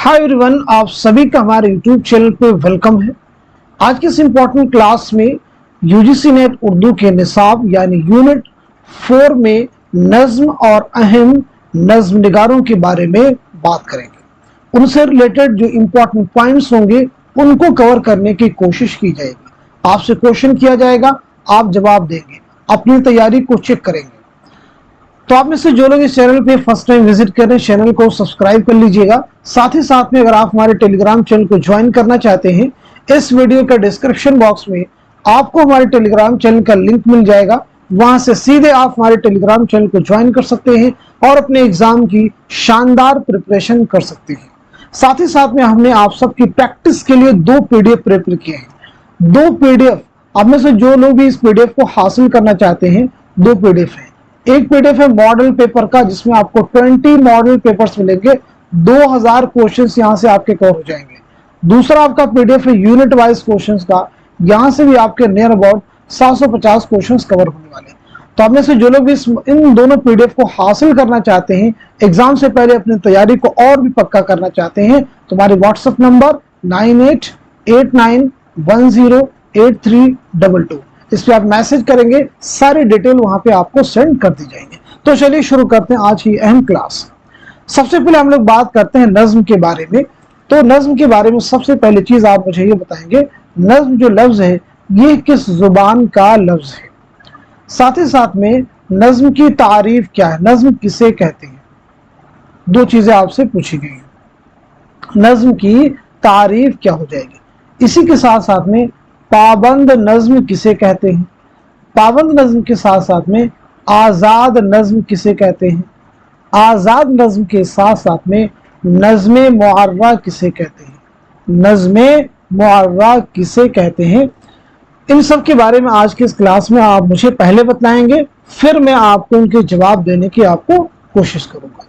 Hi everyone, आप सभी का हमारे यूट्यूब चैनल पे वेलकम है। आज के इस इम्पोर्टेंट क्लास में यूजीसी नेट उर्दू के निसाब यानी यूनिट 4 में नज्म और अहम नज्म निगारों के बारे में बात करेंगे। उनसे रिलेटेड जो इम्पोर्टेंट पॉइंट्स होंगे उनको कवर करने की कोशिश की जाएगी। आपसे क्वेश्चन किया जाएगा, आप जवाब देंगे, अपनी तैयारी को चेक करेंगे। तो आप में से जो लोग इस चैनल पे फर्स्ट टाइम विजिट कर रहे हैं, चैनल को सब्सक्राइब कर लीजिएगा। साथ ही साथ में अगर आप हमारे टेलीग्राम चैनल को ज्वाइन करना चाहते हैं, इस वीडियो का डिस्क्रिप्शन बॉक्स में आपको हमारे टेलीग्राम चैनल का लिंक मिल जाएगा। वहां से सीधे आप हमारे टेलीग्राम चैनल को ज्वाइन कर सकते हैं और अपने एग्जाम की शानदार प्रिपरेशन कर सकते हैं। साथ ही साथ में हमने आप सबकी प्रैक्टिस के लिए 2 पीडीएफ प्रिपेयर किए हैं। 2 पीडीएफ, आप में से जो लोग भी इस पीडीएफ को हासिल करना चाहते हैं, 2 पीडीएफ है। एक पीडीएफ है मॉडल पेपर का, जिसमें आपको 20 मॉडल पेपर्स मिलेंगे, 2000 क्वेश्चंस यहां से आपके कवर हो जाएंगे। दूसरा आपका पीडीएफ है यूनिट वाइज क्वेश्चंस का, यहां से भी आपके नियर अबाउट 750 क्वेश्चंस कवर होने वाले। तो आप में से जो लोग भी इन दोनों पीडीएफ को हासिल करना चाहते हैं, एग्जाम से पहले अपनी तैयारी को और भी पक्का करना चाहते हैं, तो हमारे व्हाट्सएप नंबर 9889108322, इस पे आप मैसेज करेंगे, सारी डिटेल वहां पे आपको सेंड कर दी जाएंगे। तो चलिए शुरू करते हैं आज की अहम क्लास। सबसे पहले हम लोग बात करते हैं नज्म के बारे में। तो नज्म के बारे में सबसे पहली चीज आप मुझे ये बताएंगे, नज्म जो लफ्ज है ये किस जुबान का लफ्ज है। साथ ही साथ में नज्म की तारीफ क्या है, नज्म किसे कहते हैं। 2 चीजें आपसे पूछी गई हैं। नज्म की तारीफ क्या हो जाएगी। इसी के साथ साथ में पाबंद नज्म किसे कहते हैं। पाबंद नज्म के साथ साथ में आजाद नज्म किसे कहते हैं। आजाद नज्म के साथ साथ में नज्मे मुअर्रा किसे कहते हैं। नज्मे मुअर्रा किसे कहते हैं। इन सब के बारे में आज की इस क्लास में आप मुझे पहले बताएंगे, फिर मैं आपको उनके जवाब देने की आपको कोशिश करूंगा।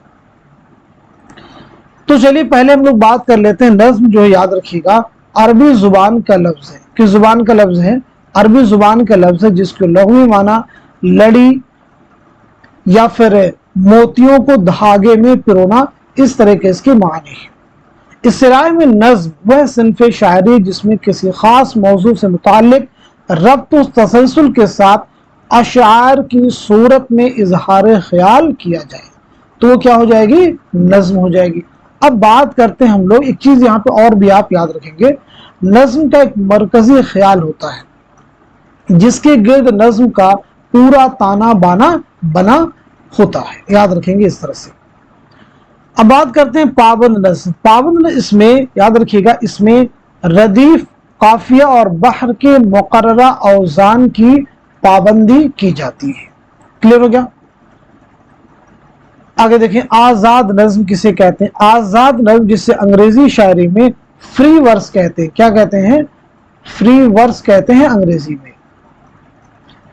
तो चलिए पहले हम लोग बात कर लेते हैं। नज्म जो है याद रखिएगा अरबी जुबान का लफ्ज है। किस जुबान का लफ्ज है? अरबी जुबान का लफ्ज है, जिसके लग़वी माना लड़ी या फिर मोतियों को धागे में पिरोना, इस तरह के इसके माने हैं। इस्तिलाह में नज्म वह सिन्फ शायरी जिसमें किसी खास मौजू से मुताल्लिक रब्त व तसलसल के साथ अशार की सूरत में इजहार ख्याल किया जाए, तो वो क्या हो जाएगी? नज्म हो जाएगी। अब बात करते हैं हम लोग, एक चीज यहाँ पे और भी आप याद रखेंगे, नज्म का एक मरकजी ख्याल होता है जिसके गिर्द नज्म का पूरा ताना बाना बना होता है। याद रखेंगे इस तरह से। अब बात करते हैं पाबंद नज्म। पाबंद इसमें याद रखिएगा, इसमें रदीफ, काफिया और बहर के मुकर्ररा औजान की पाबंदी की जाती है। क्लियर हो गया? आगे देखें, आजाद नज्म किसे कहते हैं। आजाद नज्म जिसे अंग्रेजी शायरी में फ्री वर्स कहते हैं। क्या कहते हैं? फ्री वर्स कहते हैं अंग्रेजी में।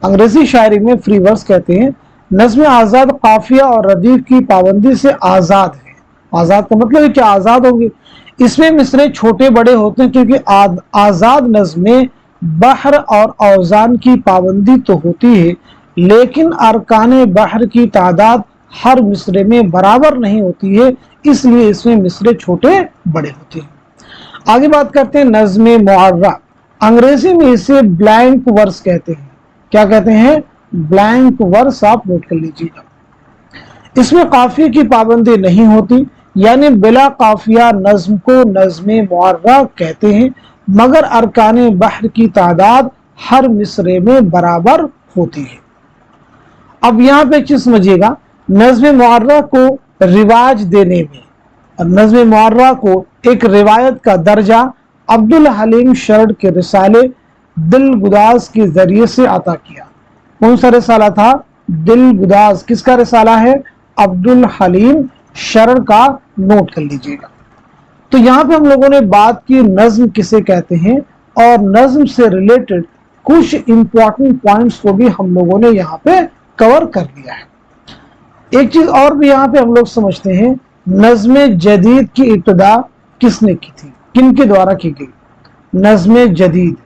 अंग्रेजी शायरी में फ्री वर्स कहते हैं। नज्म आजाद काफिया और रदीफ की पाबंदी से आजाद है। आजाद का मतलब है कि आजाद होंगे। इसमें मिसरे छोटे बड़े होते हैं, क्योंकि आजाद नज्म में बहर और औजान की पाबंदी तो होती है, लेकिन अरकान बहर की तादाद हर मिसरे में बराबर नहीं होती है, इसलिए इसमें मिसरे छोटे बड़े होते हैं। आगे बात करते हैं नज्मे मुअर्रा। अंग्रेजी में इसे ब्लैंक वर्स कहते हैं। क्या कहते हैं? Blank verse. आप नोट कर लीजिएगा। इसमें काफिया की पाबंदी नहीं होती, यानी बिला काफिया नज्म को नज्मे मुअर्रा कहते हैं, मगर अरकान बहर की तादाद हर मिसरे में बराबर होती है। अब यहाँ पे एक चीज समझिएगा, नज्म मुअर्रा को रिवाज देने में, नज्म मुअर्रा को एक रिवायत का दर्जा अब्दुल हलीम शर्ड के रिसाले दिल गुदाज के जरिए से अता किया। कौन सा रिसाला था? दिल गुदाज। किसका रिसाला है? अब्दुल हलीम शर्ड का। नोट कर लीजिएगा। तो यहाँ पे हम लोगों ने बात की नज्म किसे कहते हैं, और नज्म से रिलेटेड कुछ इंपॉर्टेंट पॉइंट्स को भी हम लोगों ने यहाँ पे कवर कर लिया है। एक चीज और भी यहाँ पे हम लोग समझते हैं, नज्म जदीद की इब्तिदा किसने की थी, किन के द्वारा की गई? नज्म जदीद।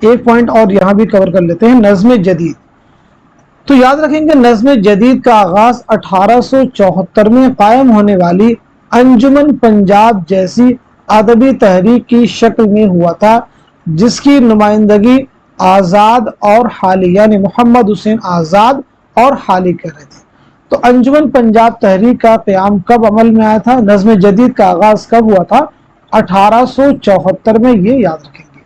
एक पॉइंट और यहां भी कवर कर लेते हैं, नज्म जदीद। तो याद रखेंगे, नज्म जदीद का आगाज 1874 में कायम होने वाली अंजुमन पंजाब जैसी अदबी तहरीक की शक्ल में हुआ था, जिसकी नुमाइंदगी आज़ाद और हाली यानी मोहम्मद हुसैन आज़ाद और हाली कर रहे थे। तो अंजुमन पंजाब तहरीक का क़याम कब अमल में आया था, नज़्म जदीद का आगाज़ कब हुआ था, 1874 में। ये याद रखेंगे।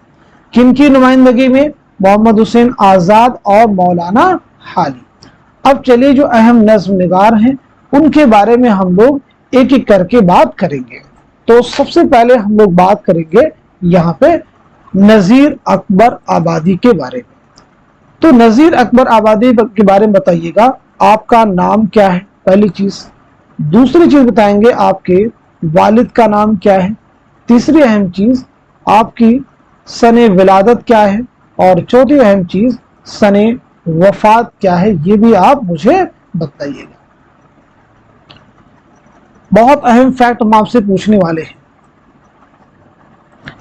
किनकी नुमाइंदगी में, मोहम्मद हुसैन आज़ाद और मौलाना हाली। अब चलिए जो अहम नज़्म निगार हैं उनके बारे में हम लोग एक एक करके बात करेंगे। तो सबसे पहले हम लोग बात करेंगे यहाँ पे नज़ीर अकबर आबादी के बारे में। तो नज़ीर अकबर आबादी के बारे में बताइएगा, आपका नाम क्या है, पहली चीज। दूसरी चीज बताएंगे आपके वालिद का नाम क्या है। तीसरी अहम चीज आपकी सने विलादत क्या है। और चौथी अहम चीज सने वफात क्या है, ये भी आप मुझे बताइएगा। बहुत अहम फैक्ट हम आपसे पूछने वाले हैं।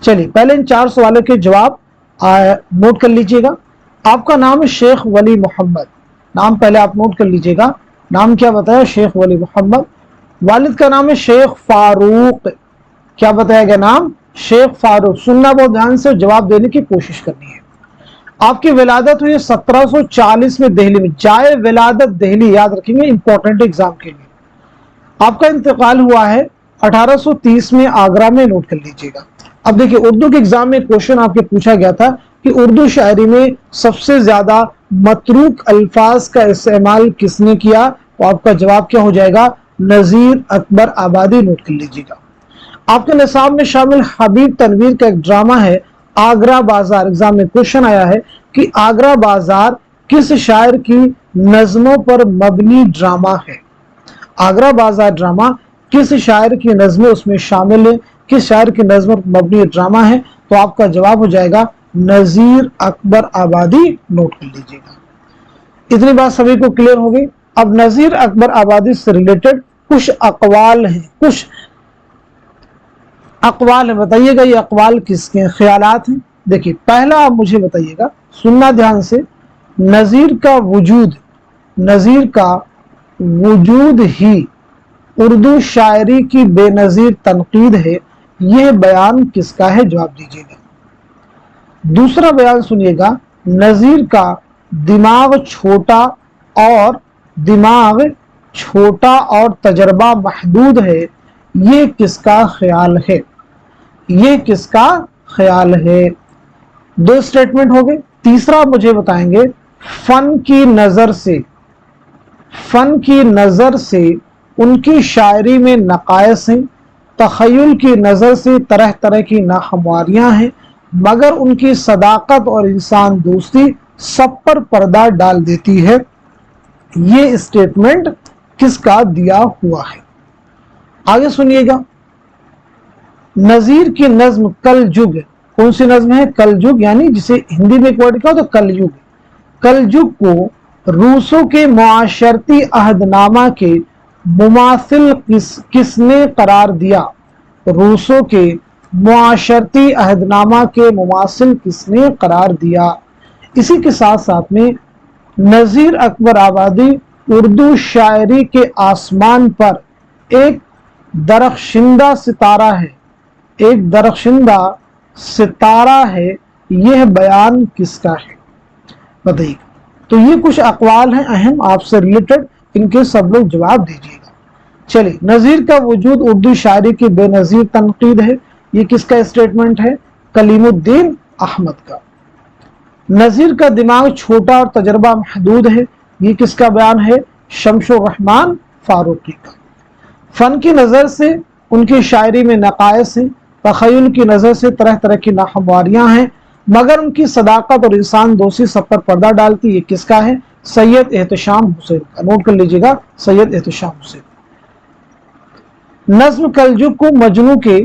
चलिए पहले इन 4 सवालों के जवाब नोट कर लीजिएगा। आपका नाम है शेख वली मोहम्मद, नाम पहले आप नोट कर लीजिएगा। नाम क्या बताया, शेख वली मोहम्मद। वालिद का नाम है शेख फारूक, क्या बताया गया नाम, शेख फारूक। सुनना बहुत ध्यान से, जवाब देने की कोशिश करनी है। आपकी विलादत हुई 1740 में दिल्ली में, जाए विलादत दिल्ली, याद रखेंगे इंपॉर्टेंट एग्जाम के लिए। आपका इंतकाल हुआ है 1830 में आगरा में, नोट कर लीजिएगा। अब देखिए उर्दू के एग्जाम में क्वेश्चन आपके पूछा गया था कि उर्दू शायरी में सबसे ज्यादा मतरूक अल्फाज का इस्तेमाल किसने किया, तो आपका जवाब क्या हो जाएगा, नज़ीर अकबर आबादी, नोट कर लीजिएगा। आपके निसाब में शामिल हबीब तनवीर का एक ड्रामा है आगरा बाजार। एग्जाम में क्वेश्चन आया है कि आगरा बाजार किस शायर की नज़मों पर मबनी ड्रामा है। आगरा बाजार ड्रामा किस शायर की नज़में उसमें शामिल है, किस शायर की नज़म पर मबनी ड्रामा है, तो आपका जवाब हो जाएगा नज़ीर अकबर आबादी, नोट कर लीजिएगा। इतनी बात सभी को क्लियर हो गई। अब नज़ीर अकबर आबादी से रिलेटेड कुछ अकवाल हैं, कुछ अकवाल है, बताइएगा ये अकवाल किसके ख्यालात हैं। देखिए पहला आप मुझे बताइएगा, सुनना ध्यान से, नज़ीर का वजूद ही उर्दू शायरी की बेनज़ीर तनकीद है, यह बयान किसका है, जवाब दीजिएगा। दूसरा बयान सुनिएगा, नज़ीर का दिमाग छोटा और तजर्बा महदूद है, ये किसका ख्याल है, ये किसका ख्याल है। 2 स्टेटमेंट हो गए। तीसरा मुझे बताएंगे, फन की नजर से उनकी शायरी में नकायस हैं, तखय्युल की नजर से तरह तरह की नाहमवारियां हैं, मगर उनकी सदाकत और इंसान दोस्ती सब पर पर्दा डाल देती है, ये स्टेटमेंट किसका दिया हुआ है। आगे सुनिएगा, नज़ीर की नज्म कलजुग, कौन सी नज्म है, कलजुग, यानी जिसे हिंदी में एक वर्ड क्या हो तो कलयुग। कलजुग को रूसों के मुआशरती अहदनामा के मुमासिल किसने करार दिया, रूसों के मुआशरती अहदनामा के मुमासिल किसने करार दिया। इसी के साथ साथ में नज़ीर अकबर आबादी उर्दू शायरी के आसमान पर एक दरख्शिंदा सितारा है, एक दरख्शिंदा सितारा है, यह बयान किसका है, बताइए। तो ये कुछ अकवाल हैं अहम आपसे रिलेटेड, इनके सब लोग जवाब दीजिएगा। चलिए, नज़ीर का वजूद उर्दू शायरी की बेनज़ीर तनकीद है, ये किसका स्टेटमेंट है, कलीमुद्दीन अहमद का। नज़ीर का दिमाग छोटा और तजर्बा महदूद है, ये किसका बयान है, शमशुर रहमान फारूकी का। फन की नज़र से उनकी शायरी में नकायस हैं, तखय्युल की नज़र से तरह तरह की नाहमवारियां हैं, मगर उनकी सदाकत और इंसान दोस्ती सब पर पर्दा डालती, ये किसका है, सैयद एहतशाम हुसैन का। नोट कर लीजिएगा, सैयद एहतशाम हुसैन। नज्म कलजुग को मजनू के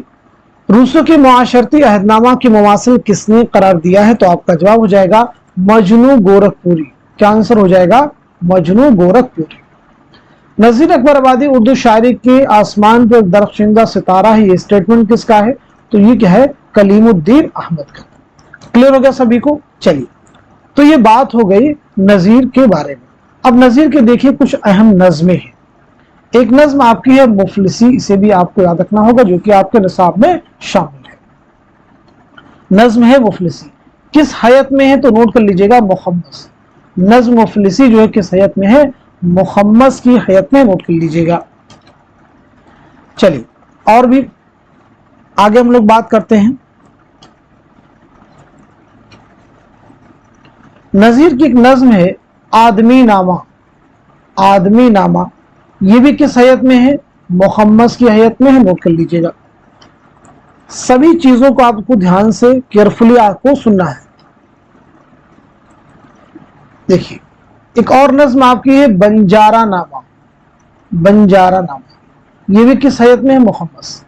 रूसों के मुआशरती अहदनामा के मुमासिल किसने करार दिया है, तो आपका जवाब हो जाएगा मजनू गोरखपुरी। क्या आंसर हो जाएगा, मजनू गोरखपुरी। नज़ीर अकबर आबादी उर्दू शायरी के आसमान पर दरख्शिंदा सितारा है, ये स्टेटमेंट किसका है, तो ये क्या है, कलीमुद्दीन अहमद का। क्लियर हो गया सभी को। चलिए, तो ये बात हो गई नज़ीर के बारे में। अब नज़ीर के देखिए कुछ अहम नज़में हैं। एक नज्म आपकी है मुफलिसी, इसे भी आपको याद रखना होगा, जो कि आपके निसाब में शामिल है। नज्म है मुफलिसी, किस हैत में है तो नोट कर लीजिएगा, मुखम्मस। नज्म मुफलिसी जो है किस हैत में है, मुखम्मस की हैत में, नोट कर लीजिएगा। चलिए और भी आगे हम लोग बात करते हैं। नजीर की एक नज्म है आदमी नामा। आदमी नामा ये भी किस हैत में है, मुखम्मस की हैत में है, नोट कर लीजिएगा। सभी चीजों को आपको ध्यान से केयरफुली आपको सुनना है। देखिए एक और नज्म आपकी है बंजारा नामा। बंजारा नामा ये भी किस हैत में है, मुखम्मस।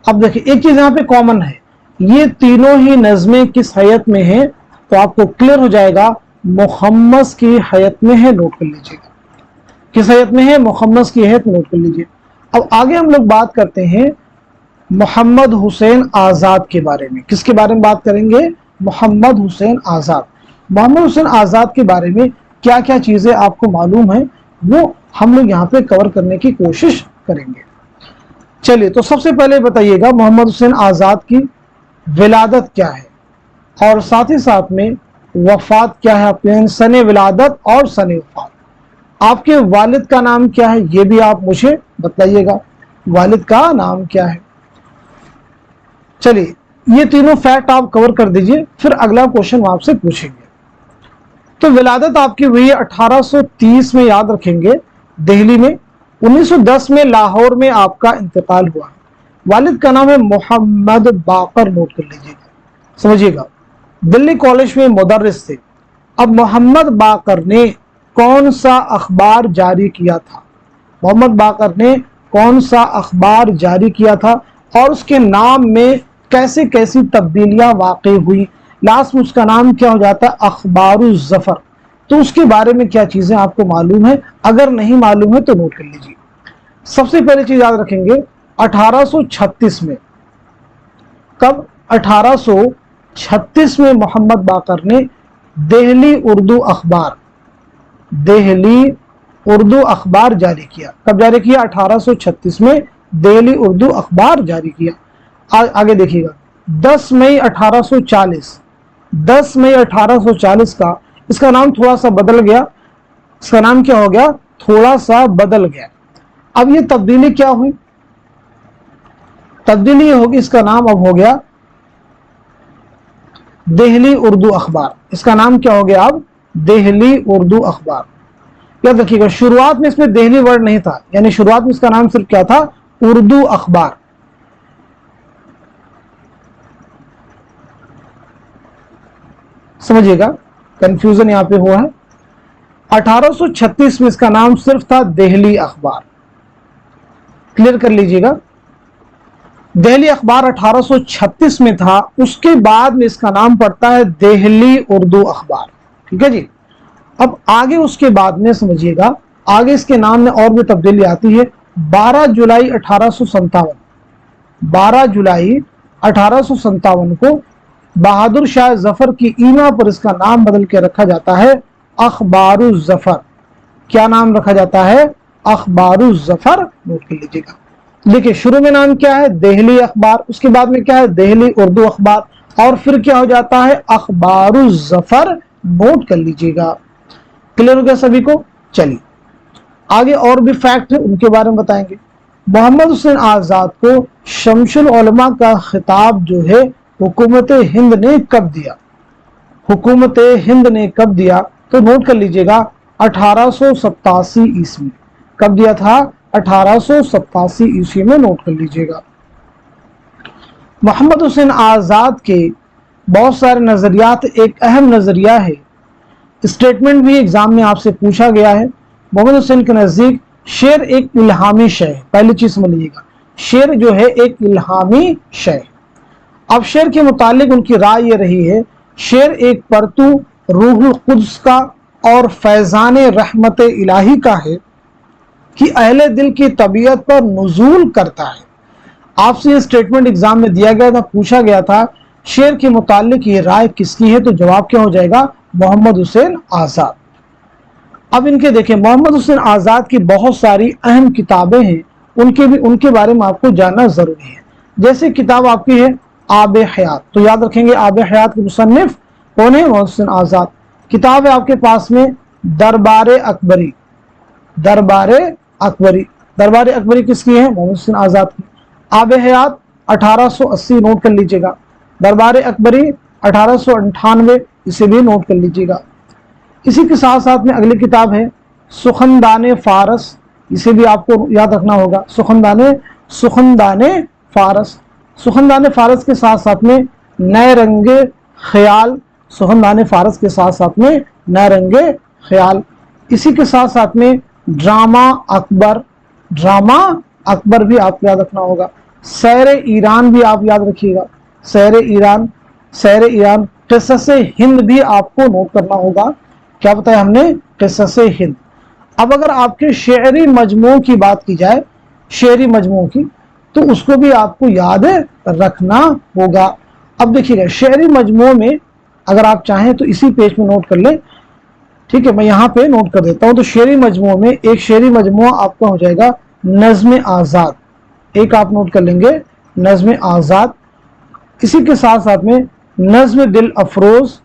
अब देखिए एक चीज यहाँ पे कॉमन है, ये तीनों ही नज्में किस हैत में है, तो आपको क्लियर हो जाएगा, मुखम्मस की हैत में है, नोट कर लीजिएगा। किस हैत में है, मुखम्मस की हैत, नोट कर लीजिए। अब आगे हम लोग बात करते हैं मोहम्मद हुसैन आजाद के बारे में। किसके बारे में बात करेंगे, मोहम्मद हुसैन आजाद। मोहम्मद हुसैन आजाद के बारे में क्या क्या चीजें आपको मालूम है, वो हम लोग यहाँ पे कवर करने की कोशिश करेंगे। चलिए तो सबसे पहले बताइएगा मोहम्मद हुसैन आजाद की विलादत क्या है, और साथ ही साथ में वफात क्या है आपके, सने विलादत और सने वफात। आपके वालिद का नाम क्या है, ये भी आप मुझे बताइएगा, वालिद का नाम क्या है। चलिए ये तीनों फैक्ट आप कवर कर दीजिए, फिर अगला क्वेश्चन आपसे पूछेंगे। तो विलादत आपकी हुई 1830 में, याद रखेंगे, दिल्ली में। 1910 में लाहौर में आपका इंतकाल हुआ। वालिद का नाम है मोहम्मद बाकर, नोट कर लीजिएगा, समझिएगा। दिल्ली कॉलेज में मुदर्रिस थे। अब मोहम्मद बाकर ने कौन सा अखबार जारी किया था, मोहम्मद बाकर ने कौन सा अखबार जारी किया था, और उसके नाम में कैसे कैसी तब्दीलियां वाक़ई हुई, लास्ट में उसका नाम क्या हो जाता है, अखबारुज़ ज़फ़र। तो उसके बारे में क्या चीजें आपको मालूम है, अगर नहीं मालूम है तो नोट कर लीजिए। सबसे पहले चीज याद रखेंगे 1836 में, कब, 1836 में मोहम्मद बाकर ने दिल्ली उर्दू अखबार, दिल्ली उर्दू अखबार जारी किया। कब जारी किया, 1836 में दिल्ली उर्दू अखबार जारी किया। आगे देखिएगा 10 मई 1840, 10 मई 1840 का, इसका नाम थोड़ा सा बदल गया, इसका नाम क्या हो गया, थोड़ा सा बदल गया। अब ये तब्दीली क्या हुई, तब्दीली होगी, इसका नाम अब हो गया दिल्ली उर्दू अखबार। इसका नाम क्या हो गया अब, दिल्ली उर्दू अखबार। याद रखिएगा शुरुआत में इसमें दिल्ली वर्ड नहीं था, यानी शुरुआत में इसका नाम सिर्फ क्या था, उर्दू अखबार। समझिएगा कंफ्यूजन यहां पे हुआ है। 1836 में इसका नाम सिर्फ था दिल्ली अखबार, क्लियर कर लीजिएगा। दिल्ली अखबार 1836 में था, उसके बाद में इसका नाम पड़ता है दिल्ली उर्दू अखबार, ठीक है जी। अब आगे उसके बाद में समझिएगा, आगे इसके नाम में और भी तब्दीली आती है। 12 जुलाई 1857, 12 जुलाई 1857 को बहादुर शाह जफर की ईमा पर इसका नाम बदल के रखा जाता है अखबारुज़ ज़फ़र। क्या नाम रखा जाता है, अखबारुज़ ज़फ़र, नोट कर लीजिएगा। देखिए शुरू में नाम क्या है, दिल्ली अखबार, उसके बाद में क्या है, दिल्ली उर्दू अखबार, और फिर क्या हो जाता है, अखबारुज़ ज़फ़र, नोट कर लीजिएगा। क्लियर हो गया सभी को। चलिए आगे और भी फैक्ट है, उनके बारे में बताएंगे। मोहम्मद हुसैन आजाद को शमसुल उलमा का खिताब जो है हुकूमत हिंद ने कब दिया, हुकूमत हिंद ने कब दिया, तो नोट कर लीजिएगा 1887 ईस्वी। कब दिया था, 1887 ईस्वी में, नोट कर लीजिएगा। मोहम्मद हुसैन आजाद के बहुत सारे नजरियात, एक अहम नजरिया है, स्टेटमेंट भी एग्जाम में आपसे पूछा गया है। मोहम्मद हुसैन के नजदीक शेर एक इल्हामी शय है। पहली चीज समझ लीजिएगा, शेर जो है एक इल्हामी शय। अब शेर के मुतालिक उनकी राय ये रही है, शेर एक परतू रूहुल कुद्स का और फैजान रहमत इलाही का है कि अहले दिल की तबीयत पर नुज़ूल करता है। आपसे ये स्टेटमेंट एग्जाम में दिया गया था, पूछा गया था शेर के मुतालिक ये राय किसकी है, तो जवाब क्या हो जाएगा, मोहम्मद हुसैन आजाद। अब इनके देखें, मोहम्मद हुसैन आज़ाद की बहुत सारी अहम किताबें हैं, उनके बारे में आपको जानना ज़रूरी है। जैसे किताब आपकी है आब हयात, तो याद रखेंगे आब हयात के मुसन्निफ कौन है? मोहम्मद हुसैन आज़ाद। किताब है आपके पास में दरबार अकबरी, दरबार अकबरी, दरबार अकबरी किसकी है? मोहम्मद हुसैन आज़ाद की। आब हयात 1880 नोट कर लीजिएगा, दरबार अकबरी 1898, इसे भी नोट कर लीजिएगा। इसी के साथ साथ में अगली किताब है सुखनदान फारस, इसे भी आपको याद रखना होगा, सुखनदान फारस। सुखनदान फारस के साथ साथ में नए रंगे ख्याल, सुखनदान फारस के साथ साथ में नए रंगे ख्याल। इसी के साथ साथ में ड्रामा अकबर, ड्रामा अकबर भी आपको याद रखना होगा। सैर ईरान भी आप याद रखिएगा, सैर ईरान, सैर ईरान। क़िसस हिंद भी आपको नोट करना होगा। क्या बताया हमने? क़िसस हिंद। अब अगर आपके शेरी मजमू की बात की जाए, शेरी मजमू की, तो उसको भी आपको याद रखना होगा। अब देखिएगा शेरी मजमू में अगर आप चाहें तो इसी पेज में नोट कर लें, ठीक है, मैं यहाँ पे नोट कर देता हूँ। तो शेरी मजमू में एक शेरी मजमू आपका हो जाएगा नज़्म आज़ाद, एक आप नोट कर लेंगे नज़्म आज़ाद। इसी के साथ साथ में नज़्म दिल अफरोज,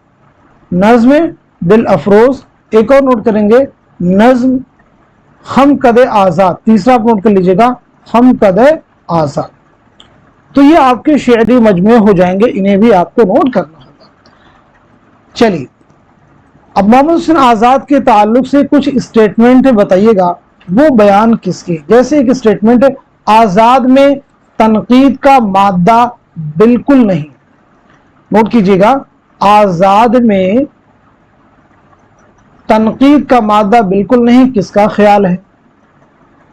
नज़्म दिल अफरोज, एक और नोट करेंगे नज़्म हम कदे आज़ाद, तीसरा आप नोट कर लीजिएगा हम कदे आज़ाद। तो ये आपके शेरी मजमू हो जाएंगे, इन्हें भी आपको नोट करना होगा। चलिए अब मोहम्मद हुसैन आज़ाद के ताल्लुक से कुछ स्टेटमेंट बताइएगा, वो बयान किसके? जैसे एक स्टेटमेंट है आज़ाद में तनकीद का मादा बिल्कुल नहीं, नोट कीजिएगा, आज़ाद में तनकीद का मादा बिल्कुल नहीं, किसका ख्याल है?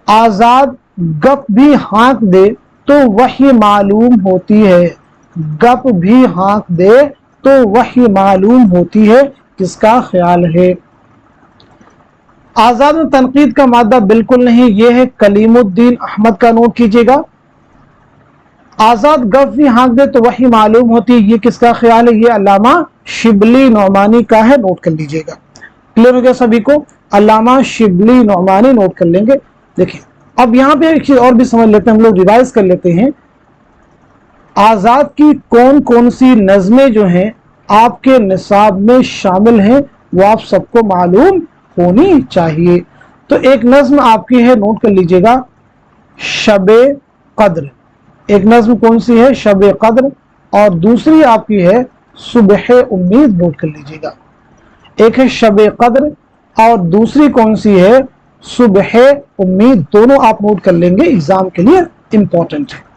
आज़ाद गप भी हाँक दे तो वही मालूम होती है, गप भी हाँक दे तो वही मालूम होती है, किसका ख्याल है? आज़ाद में तनकीद का मादा बिल्कुल नहीं, ये है कलीमुद्दीन अहमद का, नोट कीजिएगा। आज़ाद गप भी हाँक दे तो वही मालूम होती है, ये किसका ख्याल है? ये अल्लामा शिबली नौमानी का है, नोट कर लीजिएगा। क्लियर हो गया सभी को? अल्लामा शिबली नौमानी नोट कर लेंगे। देखिए अब यहाँ पे एक चीज और भी समझ लेते हैं, हम लोग रिवाइज कर लेते हैं। आज़ाद की कौन कौन सी नज़में जो हैं आपके निसाब में शामिल हैं, वो आप सबको मालूम होनी चाहिए। तो एक नज़्म आपकी है, नोट कर लीजिएगा, शबे कद्र। एक नज़्म कौन सी है? शबे कद्र। और दूसरी आपकी है सुबह उम्मीद, नोट कर लीजिएगा। एक है शबे कद्र और दूसरी कौन सी है? सुबह उम्मीद। दोनों आप नोट कर लेंगे, एग्जाम के लिए इंपॉर्टेंट है।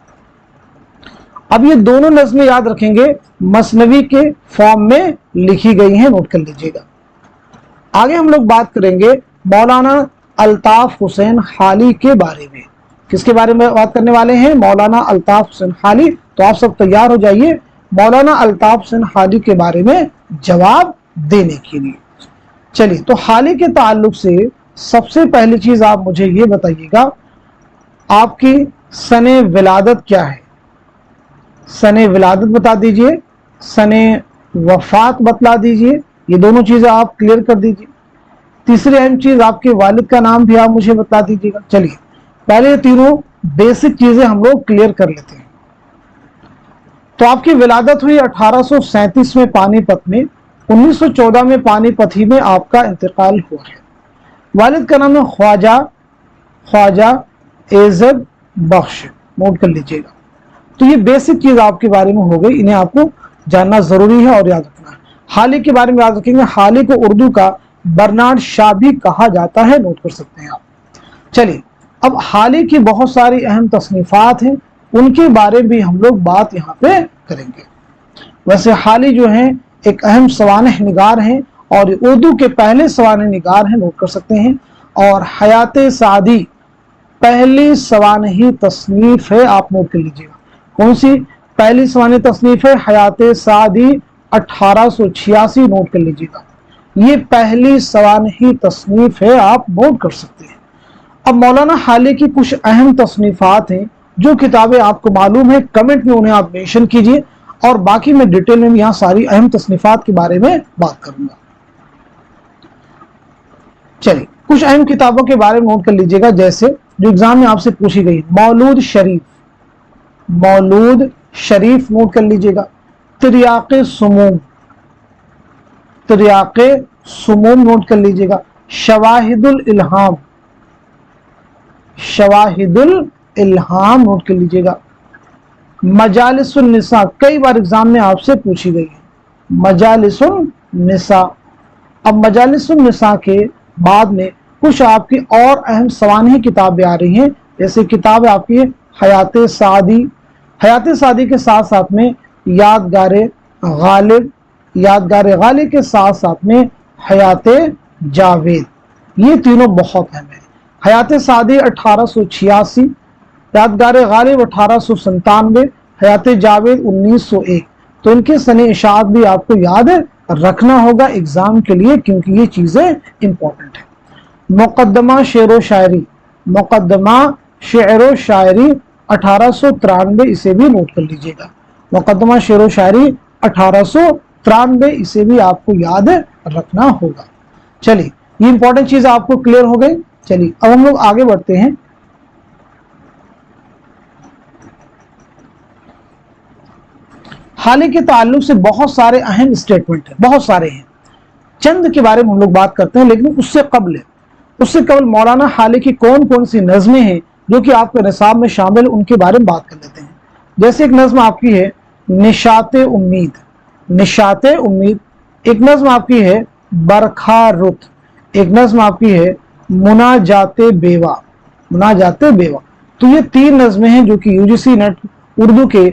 अब ये दोनों नज़में याद रखेंगे मसनवी के फॉर्म में लिखी गई हैं, नोट कर लीजिएगा। आगे हम लोग बात करेंगे मौलाना अल्ताफ हुसैन हाली के बारे में। किसके बारे में बात करने वाले हैं? मौलाना अल्ताफ हुसैन हाली। तो आप सब तैयार हो जाइए मौलाना अल्ताफ हुसैन हाली के बारे में जवाब देने के लिए। चलिए तो हाली के ताल्लुक से सबसे पहली चीज आप मुझे ये बताइएगा, आपकी सने विलादत क्या है? सने विलादत बता दीजिए, सने वफात बतला दीजिए, ये दोनों चीजें आप क्लियर कर दीजिए। तीसरी अहम चीज आपके वालिद का नाम भी आप मुझे बता दीजिएगा। चलिए पहले तीनों बेसिक चीजें हम लोग क्लियर कर लेते हैं। तो आपकी विलादत हुई 1837 में पानीपत में, 1914 में पानीपत ही में आपका इंतकाल हुआ है। वालिद का नाम है ख्वाजा एज़द बख्श, नोट कर लीजिएगा। तो ये बेसिक चीज आपके बारे में हो गई, इन्हें आपको जानना जरूरी है और याद रखना है। हाली के बारे में याद रखेंगे, हाली को उर्दू का बर्नार्ड शाह भी कहा जाता है, नोट कर सकते हैं आप। चलिए अब हाली की बहुत सारी अहम तसनीफात हैं, उनके बारे में भी हम लोग बात यहाँ पे करेंगे। वैसे हाली जो हैं एक अहम सवानह निगार हैं और उर्दू के पहले सवानह निगार हैं, नोट कर सकते हैं। और हयात सादी पहली सवानही तसनीफ है, आप नोट कर लीजिएगा। कौन सी पहली सवानही तसनीफ है? हयात सादी 1886, नोट कर लीजिएगा। ये पहली सवानही तसनीफ है, आप नोट कर सकते हैं। अब मौलाना हाली की कुछ अहम तसनीफात हैं, जो किताबें आपको मालूम है कमेंट में उन्हें आप मेंशन कीजिए, और बाकी मैं डिटेल में यहाँ सारी अहम तसनीफात के बारे में बात करूंगा। चलिए कुछ अहम किताबों के बारे में नोट कर लीजिएगा, जैसे जो एग्जाम में आपसे पूछी गई मौलूद शरीफ, मौलूद शरीफ नोट कर लीजिएगा। तिर्याक़े सुमूम, तिर्याक़े सुमूम नोट कर लीजिएगा। शवाहिदुल इल्हाम, शवाहिदुल इल्हाम नोट कर लीजिएगा। मजालिसुन निसा, कई बार एग्जाम में आपसे पूछी गई है मजालिसुन निसा। अब मजालिसुन निसा के बाद में कुछ आपकी और अहम सवानही किताबें आ रही हैं, जैसे किताब आपकी हयात सादी, हयात सादी के साथ साथ में यादगार गालिब, यादगार गालिब के साथ साथ में हयात जावेद, ये तीनों बहुत अहम है। हयात सादी 1886, यादगार गालिब 1897, हयात जावेद 1901। तो इनके सने इशात भी आपको याद रखना होगा एग्जाम के लिए, क्योंकि ये चीजें इंपॉर्टेंट है। मुकद्दमा शेर व शायरी, मुकद्दमा शेर व शायरी 1893, इसे भी नोट कर लीजिएगा। मुकद्दमा शेर व शायरी 1893, इसे भी आपको याद रखना होगा। चलिए ये इंपॉर्टेंट चीज आपको क्लियर हो गई। चलिए अब हम लोग आगे बढ़ते हैं। हाल ही के ताल्लुक से बहुत सारे अहम स्टेटमेंट हैं, बहुत सारे हैं, चंद के बारे में हम लोग बात करते हैं। लेकिन उससे कबल मौलाना हाली की कौन कौन सी नज़में हैं जो कि आपके निसाब में शामिल, उनके बारे में बात कर लेते हैं। जैसे एक नज़्म आपकी है निशात उम्मीद, निशात उम्मीद। एक नज़्म आपकी है बरखा रुत, एक नज़्म आपकी है मुनाजाते बेवा, मुनाजाते बेवा। तो ये तीन नज़में हैं जो कि यूजीसी नेट उर्दू के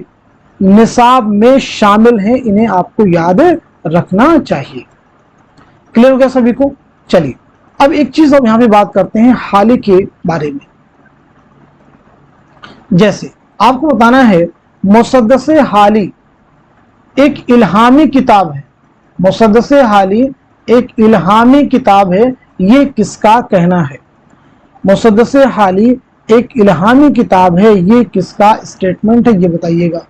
निसाब में शामिल हैं, इन्हें आपको याद रखना चाहिए। क्लियर हो गया सभी को। चलिए अब एक चीज हम यहां पे बात करते हैं हाली के बारे में। जैसे आपको बताना है मुसद्दस हाली एक इल्हामी किताब है, मुसद्दस हाली एक इल्हामी किताब है, ये किसका कहना है? मुसद्दस हाली एक इल्हामी किताब है, ये किसका स्टेटमेंट है, ये बताइएगा।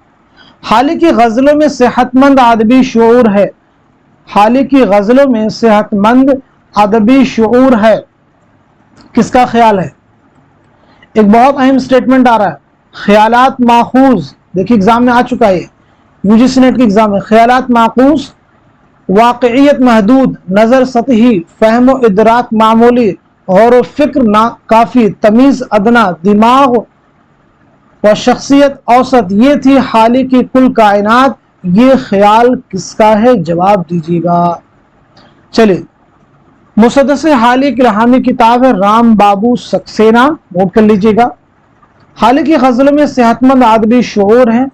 हाली की गजलों में सेहतमंद अदबी शऊर है, हाली की गजलों में सेहतमंद अदबी शऊर है, किसका ख्याल है? एक बहुत अहम स्टेटमेंट आ रहा है, ख्यालात माखूज। देखिए एग्जाम में आ चुका है, यूजीसी नेट के एग्जाम में। ख्यालात माखूज, वाक़इयत महदूद, नजर सतही, फहम व इदराक मामूली, और फिक्र ना काफी, तमीज अदना, दिमाग व शख्सियत औसत, ये थी हाली की कुल कायनात, ये ख्याल किसका है? जवाब दीजिएगा। चलिए मुसद्दस हाली की इल्हामी किताब है राम बाबू सक्सेना, नोट कर लीजिएगा। हाली की गजलों में सेहतमंद अदबी शऊर है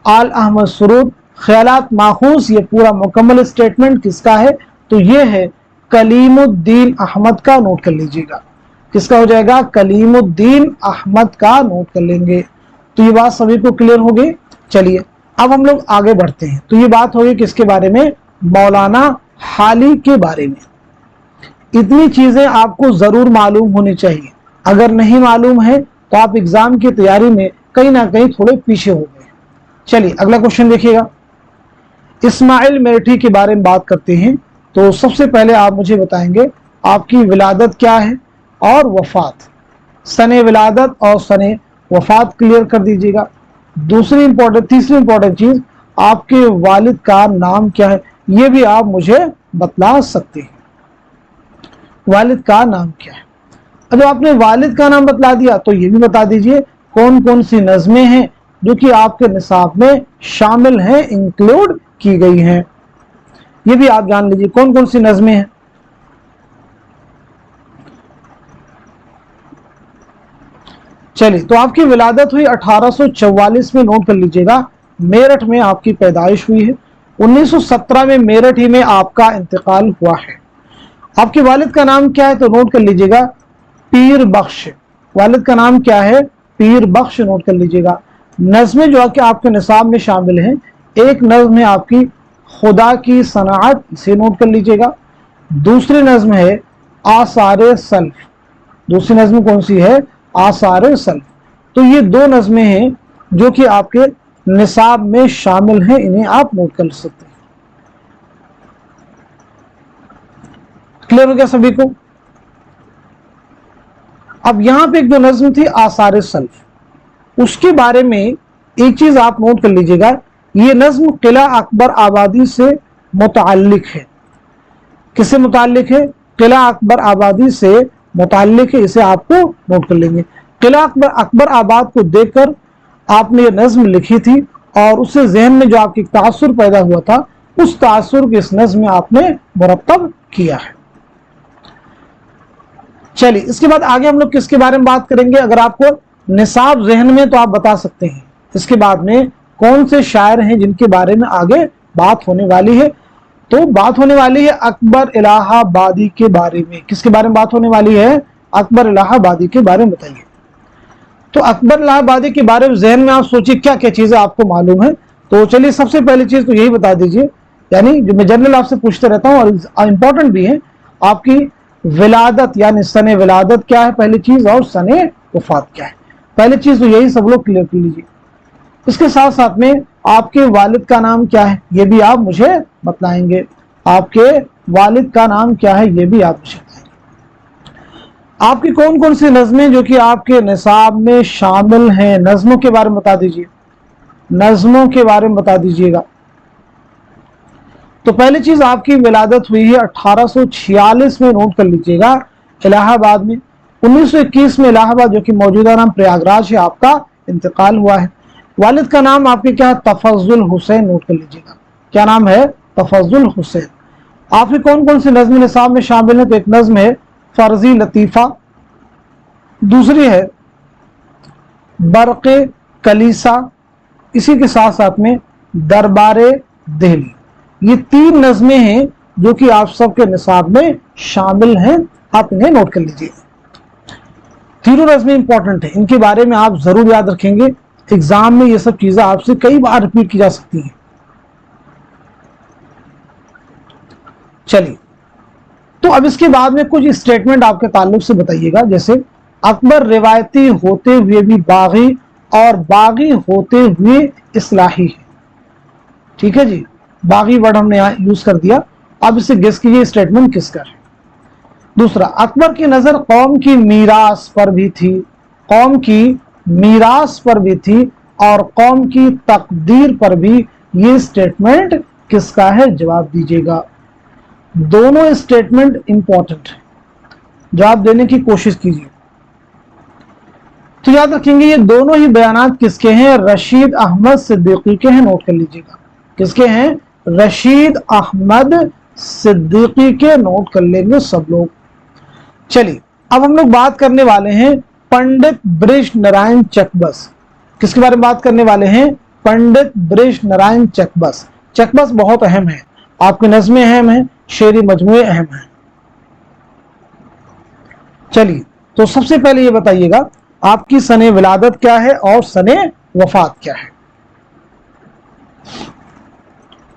आल अहमद सुरूद। ख्यालात माखूज, ये पूरा मुकम्मल स्टेटमेंट किसका है? तो ये है कलीमुद्दीन अहमद का, नोट कर लीजिएगा। किसका हो जाएगा? कलीमुद्दीन अहमद का, नोट कर लेंगे। तो ये बात सभी को क्लियर हो गई। चलिए अब हम लोग आगे बढ़ते हैं। तो ये बात होगी किसके बारे में? मौलाना हाली के बारे में। इतनी चीजें आपको जरूर मालूम होनी चाहिए, अगर नहीं मालूम है तो आप एग्जाम की तैयारी में कहीं ना कहीं थोड़े पीछे हो गए। चलिए अगला क्वेश्चन देखिएगा। इस्माइल मेरठी के बारे में बात करते हैं। तो सबसे पहले आप मुझे बताएंगे आपकी विलादत क्या है और वफात, सने विलादत और सने वफात क्लियर कर दीजिएगा। तीसरी इंपॉर्टेंट चीज, आपके वालिद का नाम क्या है, ये भी आप मुझे बतला सकते हैं। वालिद का नाम क्या है? जब आपने वालिद का नाम बतला दिया तो ये भी बता दीजिए कौन कौन सी नज़में हैं जो कि आपके निसाब में शामिल हैं, इंक्लूड की गई हैं, ये भी आप जान लीजिए कौन कौन सी नज़में हैं। चलिए तो आपकी विलादत हुई 1844 में, नोट कर लीजिएगा। मेरठ में आपकी पैदाइश हुई है। 1917 में मेरठ ही में आपका इंतकाल हुआ है। आपके वालिद का नाम क्या है? तो नोट कर लीजिएगा पीर बख्श। वालिद का नाम क्या है? पीर बख्श, नोट कर लीजिएगा। नज़में जो कि आपके निसाब में शामिल हैं, एक नज़्म है आपकी खुदा की सनाअत, इसे नोट कर लीजिएगा। दूसरी नज़्म है आसारे सल्फ। दूसरी नज़्म कौन सी है? आसारे सल्फ। तो ये दो नज़में हैं जो कि आपके निसाब में शामिल हैं, इन्हें आप नोट कर सकते हैं। क्लियर हो गया सभी को? अब यहाँ पे एक जो नज्म थी आसार सल्फ, उसके बारे में एक चीज आप नोट कर लीजिएगा, ये नज्म किला अकबर आबादी से मुताल्लिक है। किससे मुताल्लिक है? किला अकबर आबादी से मुताल्लिक है, इसे आपको नोट कर लेंगे। किला अकबर आबाद को देखकर आपने ये नज्म लिखी थी और उससे जहन में जो आपकी तासुर पैदा हुआ था, उस तासुर को इस नज्म में आपने मुरत्तब किया है। चलिए, इसके बाद आगे हम लोग किसके बारे में बात करेंगे? अगर आपको निसाब जहन में तो आप बता सकते हैं। इसके बाद में कौन से शायर हैं जिनके बारे में आगे बात होने वाली है? तो बात होने वाली है अकबर इलाहाबादी के बारे में। किसके बारे में बात होने वाली है? अकबर इलाहाबादी के बारे में बताइए। तो अकबर इलाहाबादी के बारे में जहन में आप सोचिए क्या क्या चीजें आपको मालूम है। तो चलिए, सबसे पहली चीज तो यही बता दीजिए, यानी जो मैं जनरल आपसे पूछते रहता हूँ और इंपॉर्टेंट भी है, आपकी विलादत यानी सने विलादत क्या है पहली चीज, और सने वफात क्या है पहली चीज। तो यही सब लोग क्लियर कर लीजिए। इसके साथ साथ में आपके वालिद का नाम क्या है, ये भी आप मुझे बतलाएंगे। आपके वालिद का नाम क्या है, ये भी आप मुझे बताएंगे। आपकी कौन कौन सी नज़में जो कि आपके निसाब में शामिल हैं, नज़मों के बारे में बता दीजिए। नज़मों के बारे में बता दीजिएगा। तो पहली चीज आपकी विलादत हुई है 1846 में, नोट कर लीजिएगा, इलाहाबाद में। 1921 में इलाहाबाद जो कि मौजूदा नाम प्रयागराज है, आपका इंतकाल हुआ है। वालिद का नाम आपके क्या है? तफज्जुल हुसैन, नोट कर लीजिएगा। क्या नाम है? तफज्जुल हुसैन। आपकी कौन कौन सी नज़्म निसाब में शामिल है? तो एक नज़्म है फर्जी लतीफ़ा, दूसरी है बरक़े कलीसा, इसी के साथ साथ में दरबारे दिल्ली। ये 3 नज़में हैं जो कि आप सबके निसाब में शामिल हैं, आप इन्हें नोट कर लीजिए। तीनों नज़में इंपॉर्टेंट है, इनके बारे में आप जरूर याद रखेंगे। एग्जाम में ये सब चीजें आपसे कई बार रिपीट की जा सकती हैं। चलिए, तो अब इसके बाद में कुछ स्टेटमेंट आपके ताल्लुक से बताइएगा। जैसे अकबर रिवायती होते हुए भी बागी और बागी होते हुए इस्लाही है। ठीक है जी, बागी वर्ड हमने यहां यूज कर दिया। अब इसे गेस कीजिए स्टेटमेंट किसका है। दूसरा, अकबर की नजर कौम की मीरास पर भी थी, कौम की मीरास पर भी थी और कौम की तकदीर पर भी। ये स्टेटमेंट किसका है? जवाब दीजिएगा। दोनों स्टेटमेंट इंपॉर्टेंट है, जवाब देने की कोशिश कीजिए। तो याद रखेंगे ये दोनों ही बयानात किसके हैं? रशीद अहमद सिद्दीकी के हैं, नोट कर लीजिएगा। किसके हैं? रशीद अहमद सिद्दीकी के, नोट कर लेंगे सब लोग। चलिए, अब हम लोग बात करने वाले हैं पंडित ब्रिज नारायण चकबस। किसके बारे में बात करने वाले हैं? पंडित ब्रिज नारायण चकबस। चकबस बहुत अहम है, आपकी नज़में अहम है, शेरी मजमूए अहम है। चलिए, तो सबसे पहले ये बताइएगा आपकी सने विलादत क्या है और सने वफात क्या है।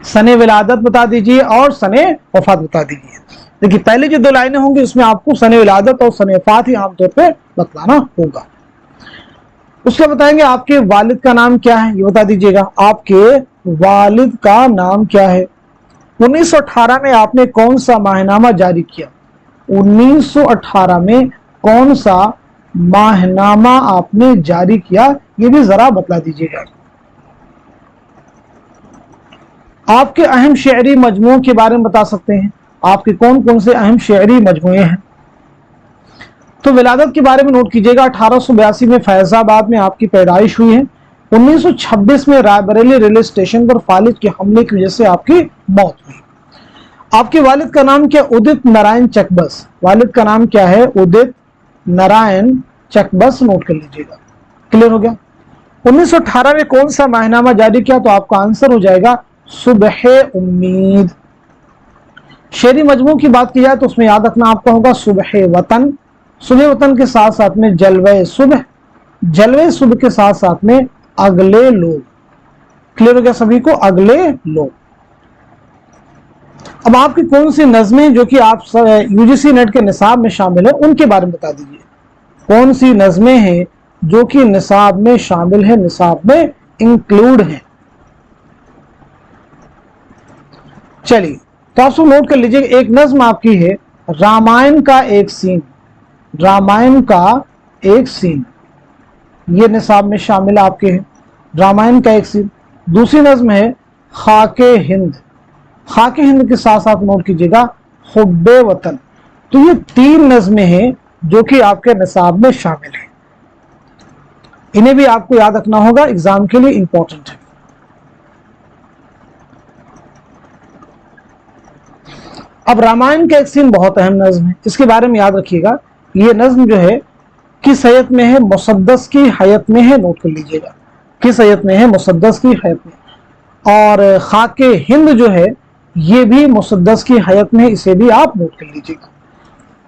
सने विलादत बता दीजिए और सने वफात बता दीजिए। देखिए, पहले जो 2 लाइनें होंगी उसमें आपको सने विलादत और सने वफात ही आमतौर पे बतलाना होगा। उसका बताएंगे आपके वालिद का नाम क्या है, ये बता दीजिएगा। आपके वालिद का नाम क्या है? 1918 में आपने कौन सा माहनामा जारी किया? 1918 में कौन सा माहनामा आपने जारी किया, ये भी जरा बतला दीजिएगा। आपके अहम शेरी मजमूओं के बारे में बता सकते हैं, आपके कौन कौन से अहम शेरी मजमूए हैं। तो विलादत के बारे में नोट कीजिएगा। 1882 में फैजाबाद में आपकी पैदाइश हुई है। 1926 में रायबरेली रेलवे स्टेशन पर फालिज के हमले की वजह से आपकी मौत हुई। आपके वालिद का नाम क्या? उदित नारायण चकबस। वालिद का नाम क्या है? उदित नारायण चकबस, नोट कर लीजिएगा। क्लियर हो गया। 1918 में कौन सा माहनामा जारी किया? तो आपका आंसर हो जाएगा सुबह उम्मीद। शेरी मजमू की बात की जाए तो उसमें याद रखना आपका होगा सुबह वतन। सुबह वतन के साथ साथ में जलवे सुबह, जलवे सुबह के साथ साथ में अगले लोग। क्लियर हो गया सभी को? अगले लोग। अब आपकी कौन सी नज़में जो कि आप यूजीसी नेट के निसाब में शामिल है, उनके बारे में बता दीजिए। कौन सी नज़में हैं जो कि निसाब में शामिल है, निसाब में इंक्लूड है। चलिए, तो आप सब नोट कर लीजिए। एक नज्म आपकी है रामायण का एक सीन। रामायण का एक सीन, ये निसाब में शामिल आपके है। रामायण का एक सीन। दूसरी नज्म है खाके हिंद, खाके हिंद के साथ साथ नोट कीजिएगा हुब्बे वतन। तो ये 3 नज्में हैं जो कि आपके निसाब में शामिल हैं। इन्हें भी आपको याद रखना होगा, एग्जाम के लिए इंपॉर्टेंट है। अब रामायण का एक सीन बहुत अहम नज्म है, इसके बारे में याद रखिएगा। ये नज्म जो है किस हैयत में है? मुसद्दस की हैयत में है, नोट कर लीजिएगा। किस हैयत में है? मुसद्दस की हैयत में। और खाके हिंद जो है ये भी मुसद्दस की हैयत में है, इसे भी आप नोट कर लीजिएगा।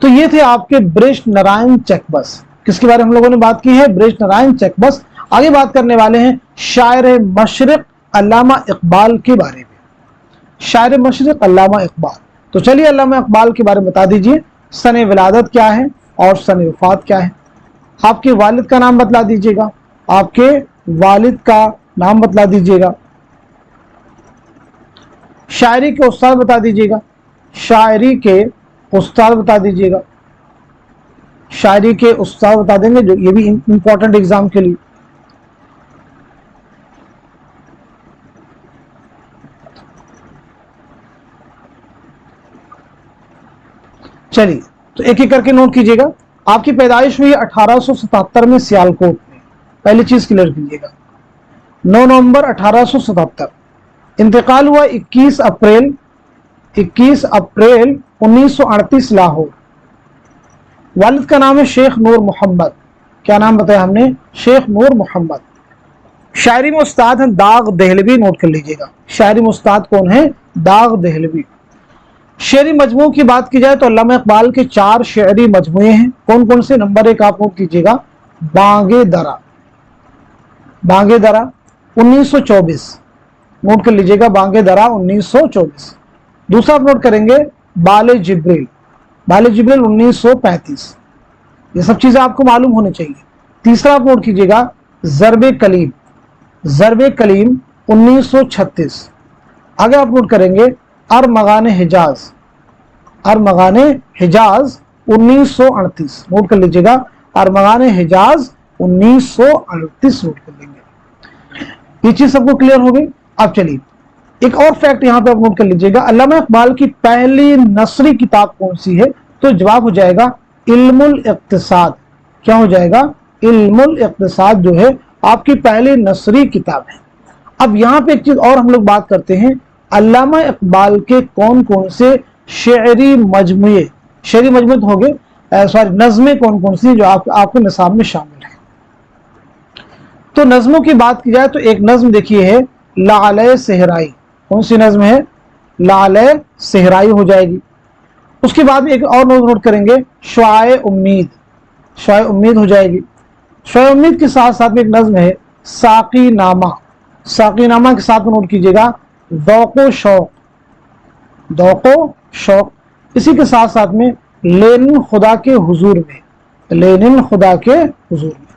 तो ये थे आपके बृज नारायण चकबस। किसके बारे में हम लोगों ने बात की है? बृज नारायण चकबस। आगे बात करने वाले हैं शायर मशरिक अल्लामा इकबाल के बारे में। शायर मशरिक अल्लामा इकबाल। तो चलिए अल्लामा इकबाल के बारे में बता दीजिए। सने विलादत क्या है और सने वफात क्या है? आपके वालिद का नाम बतला दीजिएगा। आपके वालिद का नाम बतला दीजिएगा। शायरी के उस्ताद बता दीजिएगा। शायरी के उस्ताद बता दीजिएगा। शायरी के उस्ताद बता देंगे, जो ये भी इंपॉर्टेंट एग्जाम के लिए। चलिए तो एक एक करके नोट कीजिएगा। आपकी पैदाइश हुई 1877 में सियालकोट में, पहली चीज क्लियर कीजिएगा। 9 नवंबर 1877। इंतकाल हुआ 21 अप्रैल 1938 लाहौर। वालिद का नाम है शेख नूर मोहम्मद। क्या नाम बताया हमने? शेख नूर मोहम्मद। शायरी में उस्ताद हैं दाग देहलवी, नोट कर लीजिएगा। शायरी में उस्ताद कौन है? दाग देहलवी। शेरी मजमू की बात की जाए तो अल्लामा इकबाल के 4 शेरी मजमुए हैं। कौन कौन से? नंबर 1 आप नोट कीजिएगा, बांगे दरा। बांगे दरा 1924, नोट कर लीजिएगा, बांगे दरा 1924। दूसरा आप नोट करेंगे बाले जिब्रील। बाले जिब्रील 1935। ये सब चीजें आपको मालूम होनी चाहिए। तीसरा आप नोट कीजिएगा ज़र्बे कलीम। ज़र्बे कलीम 1936। आगे आप नोट करेंगे अरमगाने हिजाज। अरमगाने हिजाज 1938, नोट कर लीजिएगा। अरमगाने हिजाज 1938 नोट कर लेंगे। ये चीज सबको क्लियर हो गई। अब चलिए एक और फैक्ट यहां पे आप नोट कर लीजिएगा। अल्लामा इकबाल की पहली नसरी किताब कौन सी है? तो जवाब हो जाएगा इल्मुल इक्तिसाद। क्या हो जाएगा? इल्मुल इक्तिसाद जो है आपकी पहली नसरी किताब है। अब यहां पे एक चीज और हम लोग बात करते हैं, अल्लामा इकबाल के कौन कौन से शेरी मजमुए, शेरी मजमुए हो गए, सॉरी नज़में कौन कौन सी जो आपके निसाब में शामिल है। तो नज़मों की बात की जाए तो एक नज़म देखिए है लाले सहराई। कौन सी नज़म है? लाले सहराई हो जाएगी। उसके बाद में एक और नोट करेंगे शुआए उम्मीद। शुआए उम्मीद हो जाएगी। शुआए उम्मीद के साथ साथ में एक नज़म है साकी नामा। साकी नामा के साथ नोट कीजिएगा ज़ौक़ो शौक़। ज़ौक़ो शौक़। इसी के साथ साथ में लेनिन खुदा के हुजूर में। लेनिन खुदा के हुजूर में।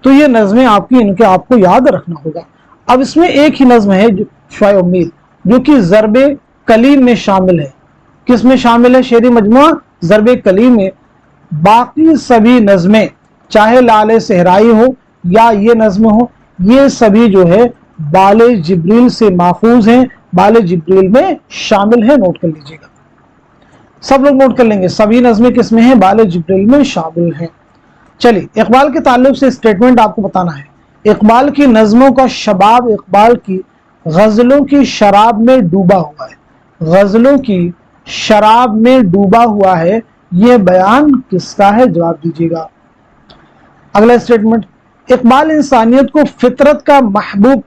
तो ये नज़में आपकी, इनके आपको याद रखना होगा। अब इसमें एक ही नज़म है शुआए उम्मीद जो कि ज़र्बे कलीम में शामिल है। किस में शामिल है? शेरी मजमुआ ज़र्बे कलीम में। बाकी सभी नज़में चाहे लाले सहराई हो या ये नज़में हो, ये सभी जो है बाले जिब्रील से माखूज हैं, बाले जिब्रील में शामिल है। नोट कर लीजिएगा, सब लोग नोट कर लेंगे। सभी नज़में किसमें हैं? बाले जिब्रील में शामिल हैं। चलिए इकबाल के ताल्लुक से स्टेटमेंट आपको बताना है। इकबाल की नज़मों का शबाब इकबाल की गज़लों की शराब में डूबा हुआ है। गज़लों की शराब में डूबा हुआ है, यह बयान किसका है? जवाब दीजिएगा। अगला स्टेटमेंट, इकबाल इंसानियत को फितरत का महबूब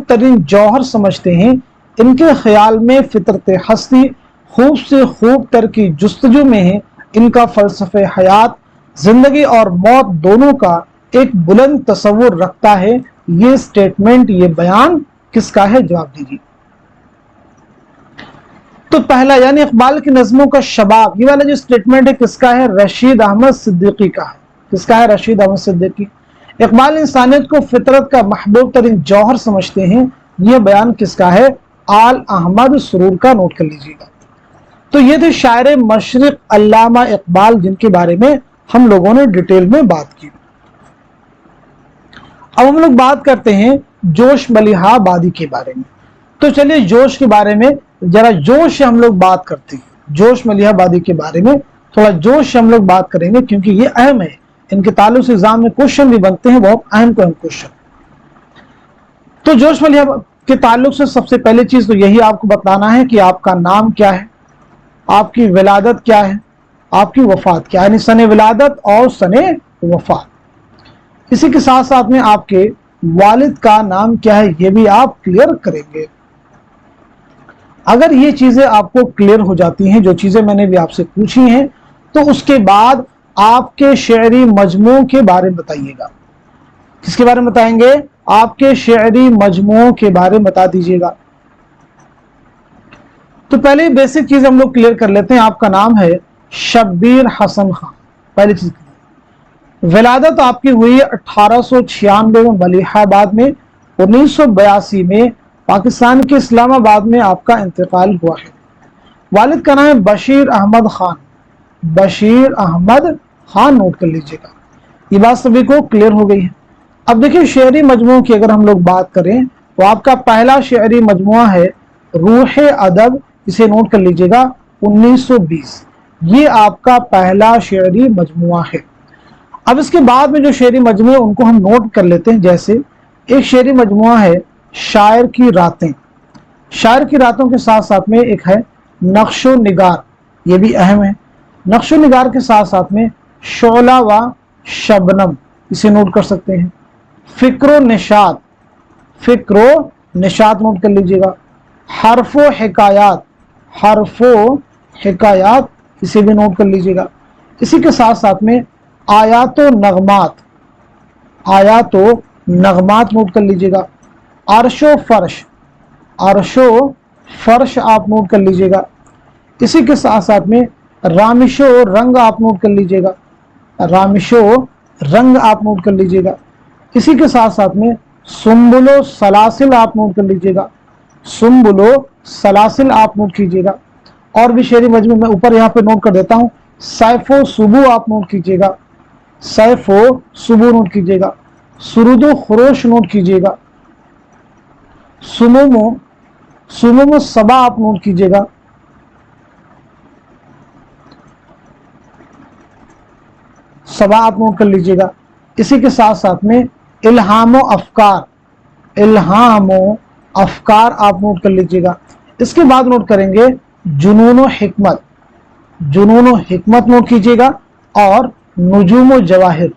तरीन जौहर समझते हैं। इनके ख्याल में फितरत हस्ती खूब से खूब तर की जुस्तजू में है। इनका फ़लसफ़े हयात जिंदगी और मौत दोनों का एक बुलंद तस्वुर रखता है। ये स्टेटमेंट, ये बयान किसका है? जवाब दीजिए। तो पहला यानी इकबाल की नज़मों का शबाब, ये वाला जो स्टेटमेंट है किसका है? रशीद अहमद सिद्दीकी का है। किसका है? रशीद अहमद सिद्दीकी। इकबाल इंसानियत को फितरत का महबूब तरीन जौहर समझते हैं, यह बयान किसका है? आल अहमद सुरूर का। नोट कर लीजिएगा। तो ये थे शायर मशरिक अल्लामा इकबाल, जिनके बारे में हम लोगों ने डिटेल में बात की। अब हम लोग बात करते हैं जोश मलिहा आबादी के बारे में। तो चलिए जोश के बारे में जरा जोश से हम लोग बात करते हैं। जोश मलिहा आबादी के बारे में थोड़ा जोश से हम लोग बात करेंगे, क्योंकि ये अहम है, इनके ताल्लुक से एग्जाम में क्वेश्चन भी बनते हैं, बहुत अहम क्वेश्चन। तो जोश मलिहा के ताल्लुक से सबसे पहली चीज तो यही आपको बताना है कि आपका नाम क्या है, आपकी विलादत क्या है, आपकी वफात क्या है, यानी सने विलादत और सने वफात। इसी के साथ साथ में आपके वालिद का नाम क्या है, ये भी आप क्लियर करेंगे। अगर ये चीजें आपको क्लियर हो जाती हैं, जो चीजें मैंने भी आपसे पूछी हैं, तो उसके बाद आपके शेरी मजमू के बारे में बताइएगा। किसके बारे में बताएंगे? आपके शेरी मजमू के बारे में बता दीजिएगा। तो पहले बेसिक चीज हम लोग क्लियर कर लेते हैं। आपका नाम है शब्बीर हसन खान, पहली चीज। विलादत आपकी हुई 1896 में मलिहाबाद में। 1982 में पाकिस्तान के इस्लामाबाद में आपका इंतकाल हुआ है। वालिद का नाम है बशीर अहमद खान। बशीर अहमद खान, नोट कर लीजिएगा। ये बात सभी को क्लियर हो गई है। अब देखिए शेरी मजमू की अगर हम लोग बात करें तो आपका पहला शेरी मजमुआ है रूह अदब, इसे नोट कर लीजिएगा, 1920। ये आपका पहला शेरी मजमुआ है। अब इसके बाद में जो शेरी मजमुए उनको हम नोट कर लेते हैं। जैसे एक शेरी मजमुआ है शायर की रातें। शायर की रातों के साथ साथ में एक है नक्शो निगार, ये भी अहम है। नक्शो निगार के साथ साथ में शोला व शबनम, इसे नोट कर सकते हैं। फिक्रो निशात, फिक्रो निशात नोट कर लीजिएगा। हरफो हिकायात, हरफो हिकायात, इसे भी नोट कर लीजिएगा। इसी के साथ साथ में आयातो नगमात, आयातो नगमात नोट कर लीजिएगा। अर्शो फर्श, अर्शो फर्श आप नोट कर लीजिएगा। इसी के साथ साथ में रामिशो रंग आप नोट कर लीजिएगा। रामिशो रंग आप नोट कर लीजिएगा। इसी के साथ साथ में सुम्बुलो सलासिल आप नोट कर लीजिएगा। सुम्बुलो सलासिल आप नोट कीजिएगा। और भी शेरी मजमू में ऊपर यहाँ पे नोट कर देता हूँ। सैफो सुबू आप नोट कीजिएगा। सैफो सुबू नोट कीजिएगा। सुरुदो खुरोश नोट कीजिएगा। सुमुमो, सुमुमो सबा आप नोट कीजिएगा। सबा आप नोट कर लीजिएगा। इसी के साथ साथ में इल्हामो अफकार, इल्हामो अफकार आप नोट कर लीजिएगा। इसके बाद नोट करेंगे जुनूनो हिकमत, जुनूनो हिकमत नोट कीजिएगा। और नुजूमो जवाहिर,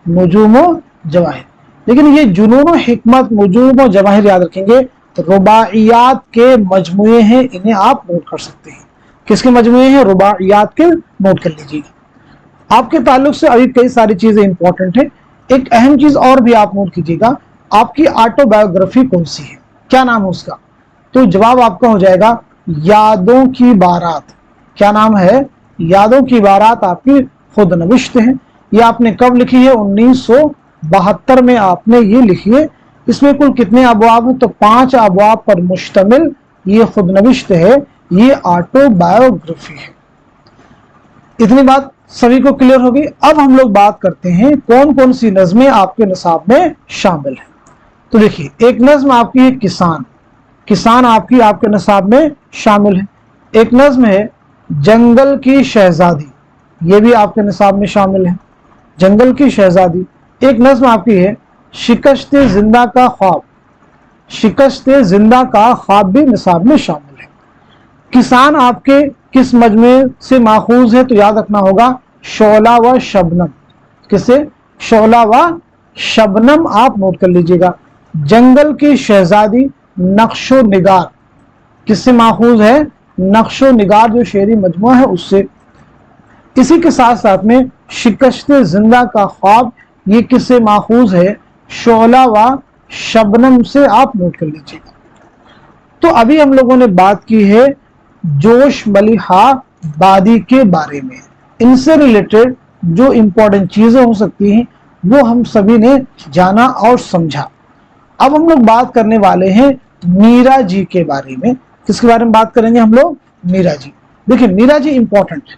नुजूमो जवाहिर। लेकिन ये जुनूनो हिकमत, नुजूमो जवाहिर याद रखेंगे, तो रुबाइयात के मजमुए हैं, इन्हें आप नोट कर सकते हैं। किसके मजमुए हैं? रुबाइयात के, नोट कर लीजिएगा। आपके ताल्लुक से अभी कई सारी चीजें इंपॉर्टेंट है। एक अहम चीज और भी आप नोट कीजिएगा, आपकी ऑटोबायोग्राफी कौन सी है, क्या नाम है उसका? तो जवाब आपका हो जाएगा यादों की बारात। क्या नाम है? यादों की बारात आपकी खुद नविश्त है। ये आपने कब लिखी है? 1972 में आपने ये लिखी है। इसमें कुल कितने अबवाब हैं? तो 5 अबवाब पर मुश्तमिल ये खुद नविश्त है, ये ऑटोबायोग्राफी है। इतनी बात सभी को क्लियर होगी। अब हम लोग बात करते हैं कौन कौन सी नज़में आपके निसाब में शामिल है। तो देखिए एक नज्म आपकी है किसान, किसान आपकी आपके निसाब में शामिल है। एक नज्म है जंगल की शहजादी, ये भी आपके निसाब में शामिल है, जंगल की शहजादी। एक नज्म आपकी है शिकस्ते जिंदा का ख्वाब, शिकस्ते जिंदा का ख्वाब भी निसाब में शामिल है। किसान आपके किस मजमे से माखूज है? तो याद रखना होगा शोला व शबनम। किसे? शोला व शबनम आप नोट कर लीजिएगा। जंगल की शहजादी नक्शो निगार किससे माखूज है? नक्शो निगार जो शेरी मजमुआ है उससे। इसी के साथ साथ में शिकस्ते जिंदा का ख्वाब, ये किससे माखूज है? शोला व शबनम से आप नोट कर लीजिएगा। तो अभी हम लोगों ने बात की है जोश मलिहा आबादी के बारे में। इनसे रिलेटेड जो इंपॉर्टेंट चीजें हो सकती हैं वो हम सभी ने जाना और समझा। अब हम लोग बात करने वाले हैं मीरा जी के बारे में। किसके बारे में बात करेंगे हम लोग? मीरा जी। देखिए मीरा जी इंपॉर्टेंट है।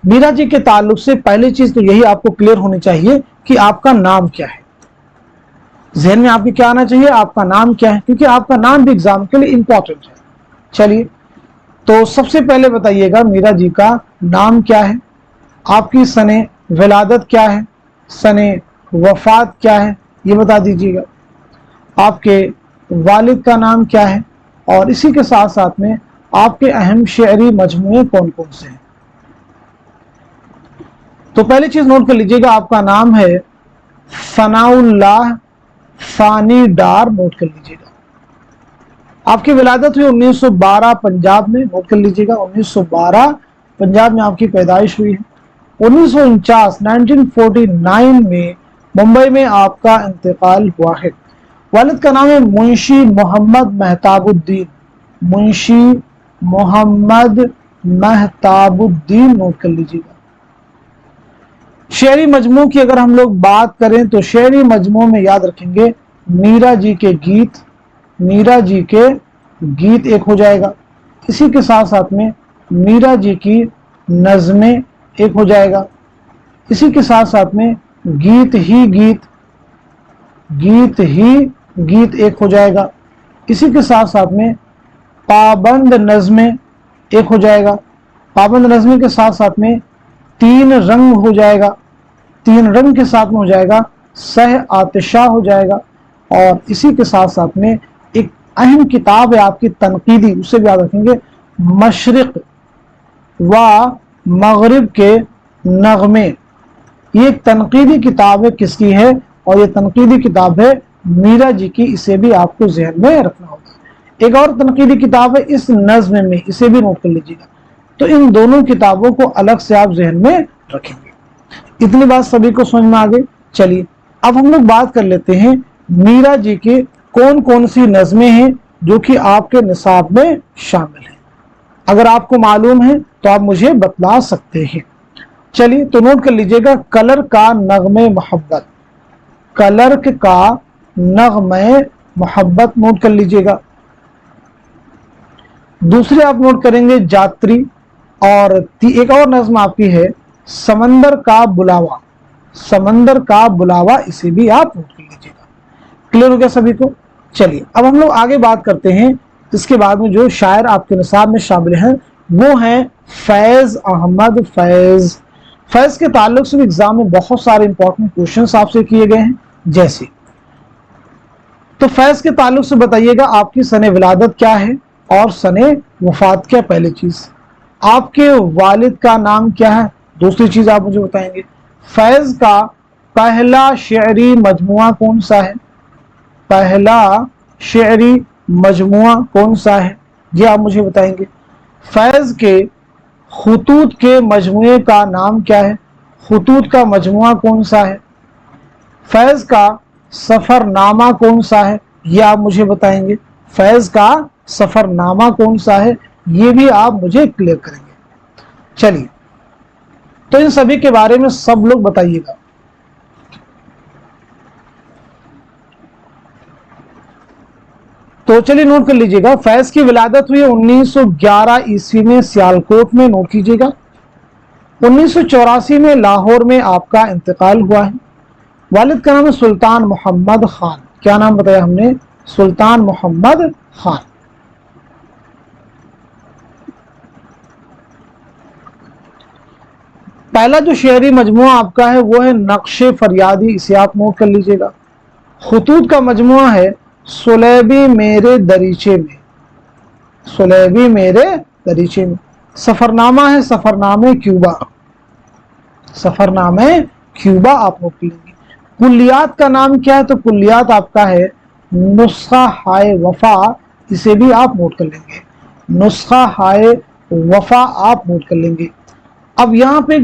मीरा जी के ताल्लुक से पहली चीज तो यही आपको क्लियर होनी चाहिए कि आपका नाम क्या है। जहन में आपके क्या आना चाहिए, आपका नाम क्या है, क्योंकि आपका नाम भी एग्जाम के लिए इंपॉर्टेंट है। चलिए तो सबसे पहले बताइएगा मीरा जी का नाम क्या है, आपकी सने विलादत क्या है, सने वफात क्या है, ये बता दीजिएगा। आपके वालिद का नाम क्या है, और इसी के साथ साथ में आपके अहम शेरी मजमूए कौन कौन से हैं। तो पहली चीज नोट कर लीजिएगा, आपका नाम है सनाउल्लाह फानी डार, नोट कर लीजिएगा। आपकी विलादत हुई 1912 पंजाब में, नोट कर लीजिएगा 1912 पंजाब में आपकी पैदाइश हुई है। 1949 में मुंबई में आपका इंतकाल हुआ है। वालिद का नाम है मुंशी मोहम्मद महताबुद्दीन, मुंशी मोहम्मद महताबुद्दीन, नोट कर लीजिएगा। शेरी मजमू की अगर हम लोग बात करें तो शेरी मजमू में याद रखेंगे मीरा जी के गीत, मीरा जी के गीत एक हो जाएगा। इसी के साथ साथ में मीरा जी की नज़में एक हो जाएगा। इसी के साथ साथ में गीत ही गीत, गीत ही गीत एक हो जाएगा। इसी के साथ साथ में पाबंद नज़में एक हो जाएगा। पाबंद नज़में के साथ साथ में तीन रंग हो जाएगा। तीन रंग के साथ में हो जाएगा सह आतिशा हो जाएगा। और इसी के साथ साथ में एक अहम किताब है आपकी तनकीदी, उसे भी याद रखेंगे, मशरिक व मगरिब के नगमे। ये एक तनकीदी किताब है, किसकी है, और ये तनकीदी किताब है मीरा जी की, इसे भी आपको जहन में रखना होगा। एक और तनकीदी किताब है इस नज्म में, इसे भी नोट कर लीजिएगा। तो इन दोनों किताबों को अलग से आप जहन में रखेंगे। इतनी बात सभी को समझ में आ गई। चलिए अब हम लोग बात कर लेते हैं मीरा जी के कौन कौन सी नज़में हैं जो कि आपके निसाब में शामिल हैं। अगर आपको मालूम है तो आप मुझे बतला सकते हैं। चलिए तो नोट कर लीजिएगा, कलर का नगमे मोहब्बत, कलर का नगमे मोहब्बत नोट कर लीजिएगा। दूसरे आप नोट करेंगे जात्री, और एक और नज्म आपकी है समंदर का बुलावा, समंदर का बुलावा, इसे भी आप नोट कर लीजिएगा। क्लियर हो गया सभी को। चलिए अब हम लोग आगे बात करते हैं। इसके बाद में जो शायर आपके निसाब में शामिल हैं वो हैं फैज अहमद फैज। फैज के ताल्लुक से एग्जाम में बहुत सारे इंपॉर्टेंट क्वेश्चंस आपसे किए गए हैं। जैसे तो फैज के ताल्लुक से बताइएगा आपकी सने विलादत क्या है और सने वफात क्या। पहली चीज आपके वालिद का नाम क्या है। दूसरी चीज आप मुझे बताएंगे फैज का पहला शेरी मजमुआ कौन सा है, पहला शेरी मजमुआ कौन सा है, ये आप मुझे बताएंगे। फैज के खुतूत के मजमुए का नाम क्या है, खुतूत का मजमुआ कौन सा है। फैज का सफरनामा कौन सा है, ये आप मुझे बताएंगे। फैज का सफरनामा कौन सा है, ये भी आप मुझे क्लियर करेंगे। चलिए तो इन सभी के बारे में सब लोग बताइएगा। तो चलिए नोट कर लीजिएगा, फैज की विलादत हुई 1911 ईस्वी में सियालकोट में, नोट कीजिएगा। 1984 में लाहौर में आपका इंतकाल हुआ है। वालिद का नाम है सुल्तान मोहम्मद खान। क्या नाम बताया हमने, सुल्तान मोहम्मद खान। पहला जो शेरी मजमुआ आपका है वो है नक्शे फरियादी, इसे आप नोट कर लीजिएगा। खुतूत का मजमुआ है सुलेबी मेरे दरीचे में, सुलेबी मेरे दरीचे में। सफरनामा है सफरनामे क्यूबा, सफरनामे क्यूबा आप नोट कर लेंगे। कुल्लियात का नाम क्या है, तो कुल्लियात आपका है नुस्खा हाय वफा, इसे भी आप नोट कर लेंगे। नुस्खा हाय वफा आप नोट कर लेंगे। अब यहाँ पे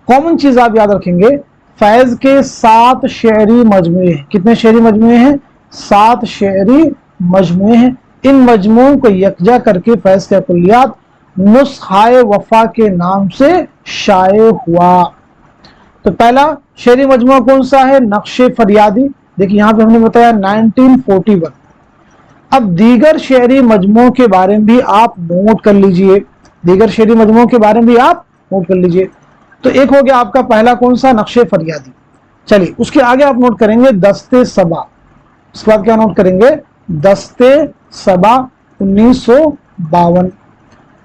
कॉमन चीज आप याद रखेंगे, फैज के 7 शेरी मजमुए हैं। कितने शेरी मजमुए हैं, 7 शेरी मजमुए हैं। इन मजमुओं को यकजा करके फैज का कुल्लियात नुस्खाए वफा के नाम से शाये हुआ। तो पहला शेरी मजमुआ कौन सा है, नक्शे फरियादी। देखिए यहाँ पे हमने बताया 1941। अब दीगर शेरी मजमुओं के बारे में भी आप नोट कर लीजिए। दीगर शेरी मजमुओं के बारे में भी आप नोट कर लीजिए। तो एक हो गया आपका पहला कौन सा, नक्शे फरियादी। चलिए उसके आगे आप नोट करेंगे दस्ते सबा। उसके बाद क्या नोट करेंगे, दस्ते सबा 1952।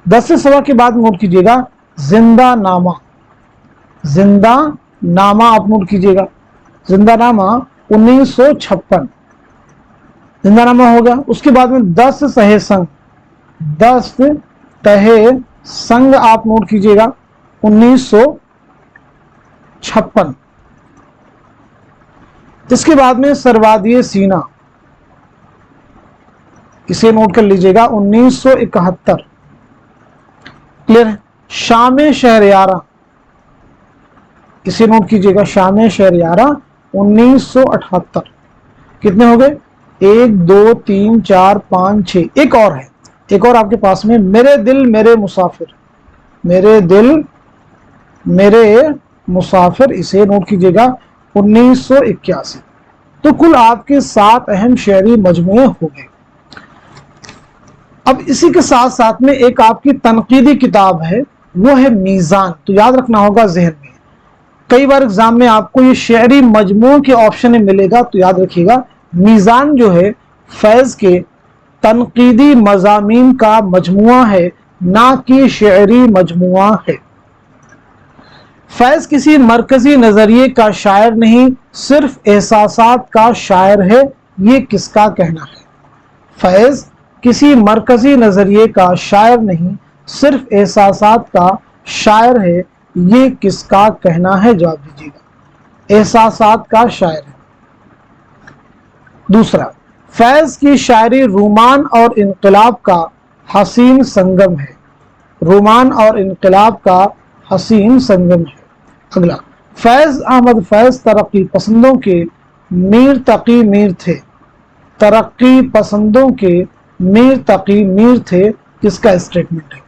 दस्ते सबा के बाद नोट कीजिएगा जिंदा नामा। जिंदा नामा आप नोट कीजिएगा, जिंदा नामा 1956, जिंदा नामा हो गया। उसके बाद में 10 तहे संग, 10 तहे संग आप नोट कीजिएगा 1956। इसके बाद में सरवादिये सीना, इसे नोट कर लीजिएगा 1971। क्लियर है। शाम शहरयारा, इसे नोट कीजिएगा शाम शहरयारा 1978। कितने हो गए, 1 2 3 4 5 6। एक और है, एक और आपके पास में, मेरे दिल मेरे मुसाफिर, मेरे दिल मेरे मुसाफिर, इसे नोट कीजिएगा 1981। तो कुल आपके 7 अहम शेरी मजमूए हो गए। अब इसी के साथ साथ में एक आपकी तनकीदी किताब है, वो है मीज़ान। तो याद रखना होगा जहन में, कई बार एग्जाम में आपको ये शेरी मजमूओं के ऑप्शन में मिलेगा, तो याद रखिएगा मीज़ान जो है फैज़ के तनकीदी मज़ामीन का मजमुआ है, ना कि शेरी मजमुआ है। फैज़ किसी मरकजी नजरिए का शायर नहीं, सिर्फ एहसासात का शायर है, ये किसका कहना है। फैज़ किसी मरकजी नजरिए का शायर नहीं, सिर्फ एहसासात का शायर है, ये किसका कहना है, जवाब दीजिएगा। एहसासात का शायर है। दूसरा, फैज़ की शायरी रोमान और इनकलाब का हसीन संगम है, रोमान और इनकलाब का हसीन संगम है। अगला, फैज़ अहमद फैज़ तरक्की पसंदों के मीर तकी मीर थे, तरक्की पसंदों के मीर तकी मीर थे, किसका स्टेटमेंट है।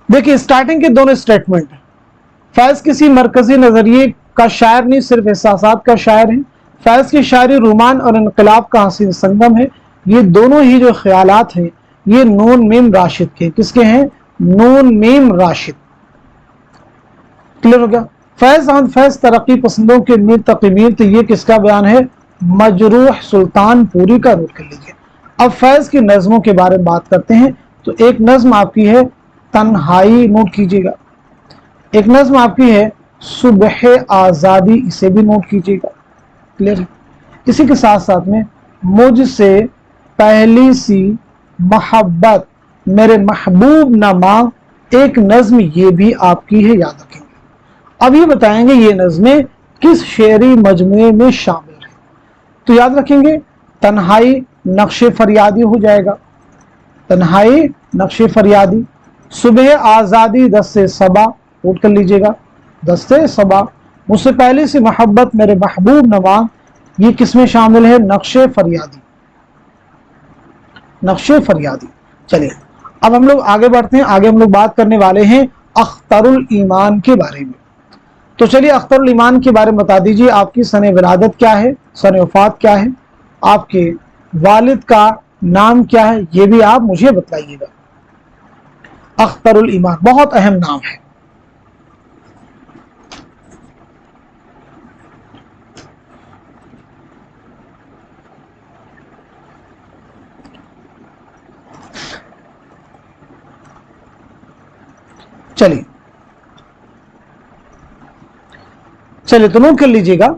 देखिए स्टार्टिंग के दोनों स्टेटमेंट, फैज़ किसी मरकजी नजरिए का शायर नहीं, सिर्फ एहसासात का शायर है। फैज़ की शायरी रोमान और इनकलाब का हसीन संगम है। ये दोनों ही जो ख्यालात हैं ये नून मीम राशिद के, किसके हैं, नून मीम राशिद। क्लियर हो गया। फैज़ अहमद फैज़ तरक्की पसंदों के मीर तकी मीर थे, ये किसका बयान है, मजरूह सुल्तानपुरी का। नोट कर लीजिए। अब फैज़ की नज़मों के बारे में बात करते हैं। तो एक नज़्म आपकी है तन्हाई, नोट कीजिएगा। एक नज़्म आपकी है सुबह आज़ादी, इसे भी नोट कीजिएगा। क्लियर है। इसी के साथ साथ में मुझसे पहली सी मोहब्बत मेरे महबूब न मांग, एक नज़्म ये भी आपकी है, याद रखेंगे। अब ये बताएंगे ये नज़में किस शेरी मजमुए में शामिल है। तो याद रखेंगे तन्हाई नक्शे फरियादी हो जाएगा, तन्हाई नक्शे फरियादी। सुबह आज़ादी दस्ते सबा, नोट कर लीजिएगा, दस्ते सबा। मुझसे पहले से मोहब्बत मेरे महबूब नवां, ये किसमें शामिल है, नक्शे फरियादी, नक्शे फरियादी। चलिए अब हम लोग आगे बढ़ते हैं। आगे हम लोग बात करने वाले हैं अख्तरुल ईमान के बारे में। तो चलिए अख्तरुल ईमान के बारे में बता दीजिए, आपकी सने विलादत क्या है, सने वफात क्या है, आपके वालिद का नाम क्या है, ये भी आप मुझे बताइएगा। अख्तरुल ईमान बहुत अहम नाम है। चलिए चलिए तो नोट कर लीजिएगा।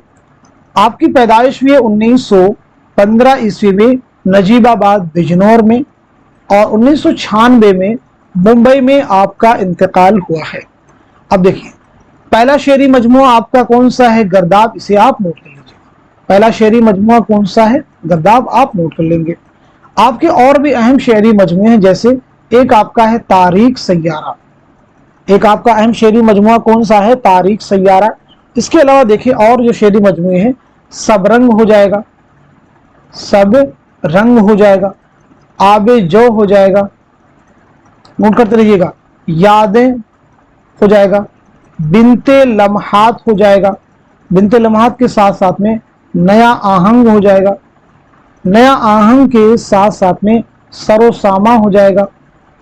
आपकी पैदाइश हुई है 1915 ईस्वी में नजीबाबाद बिजनौर में, और 1996 में मुंबई में आपका इंतकाल हुआ है। अब देखिए पहला शेरी मजमुआ आपका कौन सा है, गर्दाब, इसे आप नोट कर लीजिए। पहला शेरी मजमुआ कौन सा है, गर्दाब, आप नोट कर लेंगे। आपके और भी अहम शेरी मजमुए हैं, जैसे एक आपका है तारीख सैयारा, एक आपका अहम शेरी मजमुआ कौन सा है, तारीख सैयारा। इसके अलावा देखिए और जो शेरी मजमुए हैं, सब रंग हो जाएगा, सब रंग हो जाएगा, आबे जो हो जाएगा, नोट करते रहिएगा, यादें हो जाएगा, बिनते लम्हात हो जाएगा, बिनते लम्हात के साथ साथ में नया आहंग हो जाएगा, नया आहंग के साथ साथ में सरो सामा हो जाएगा,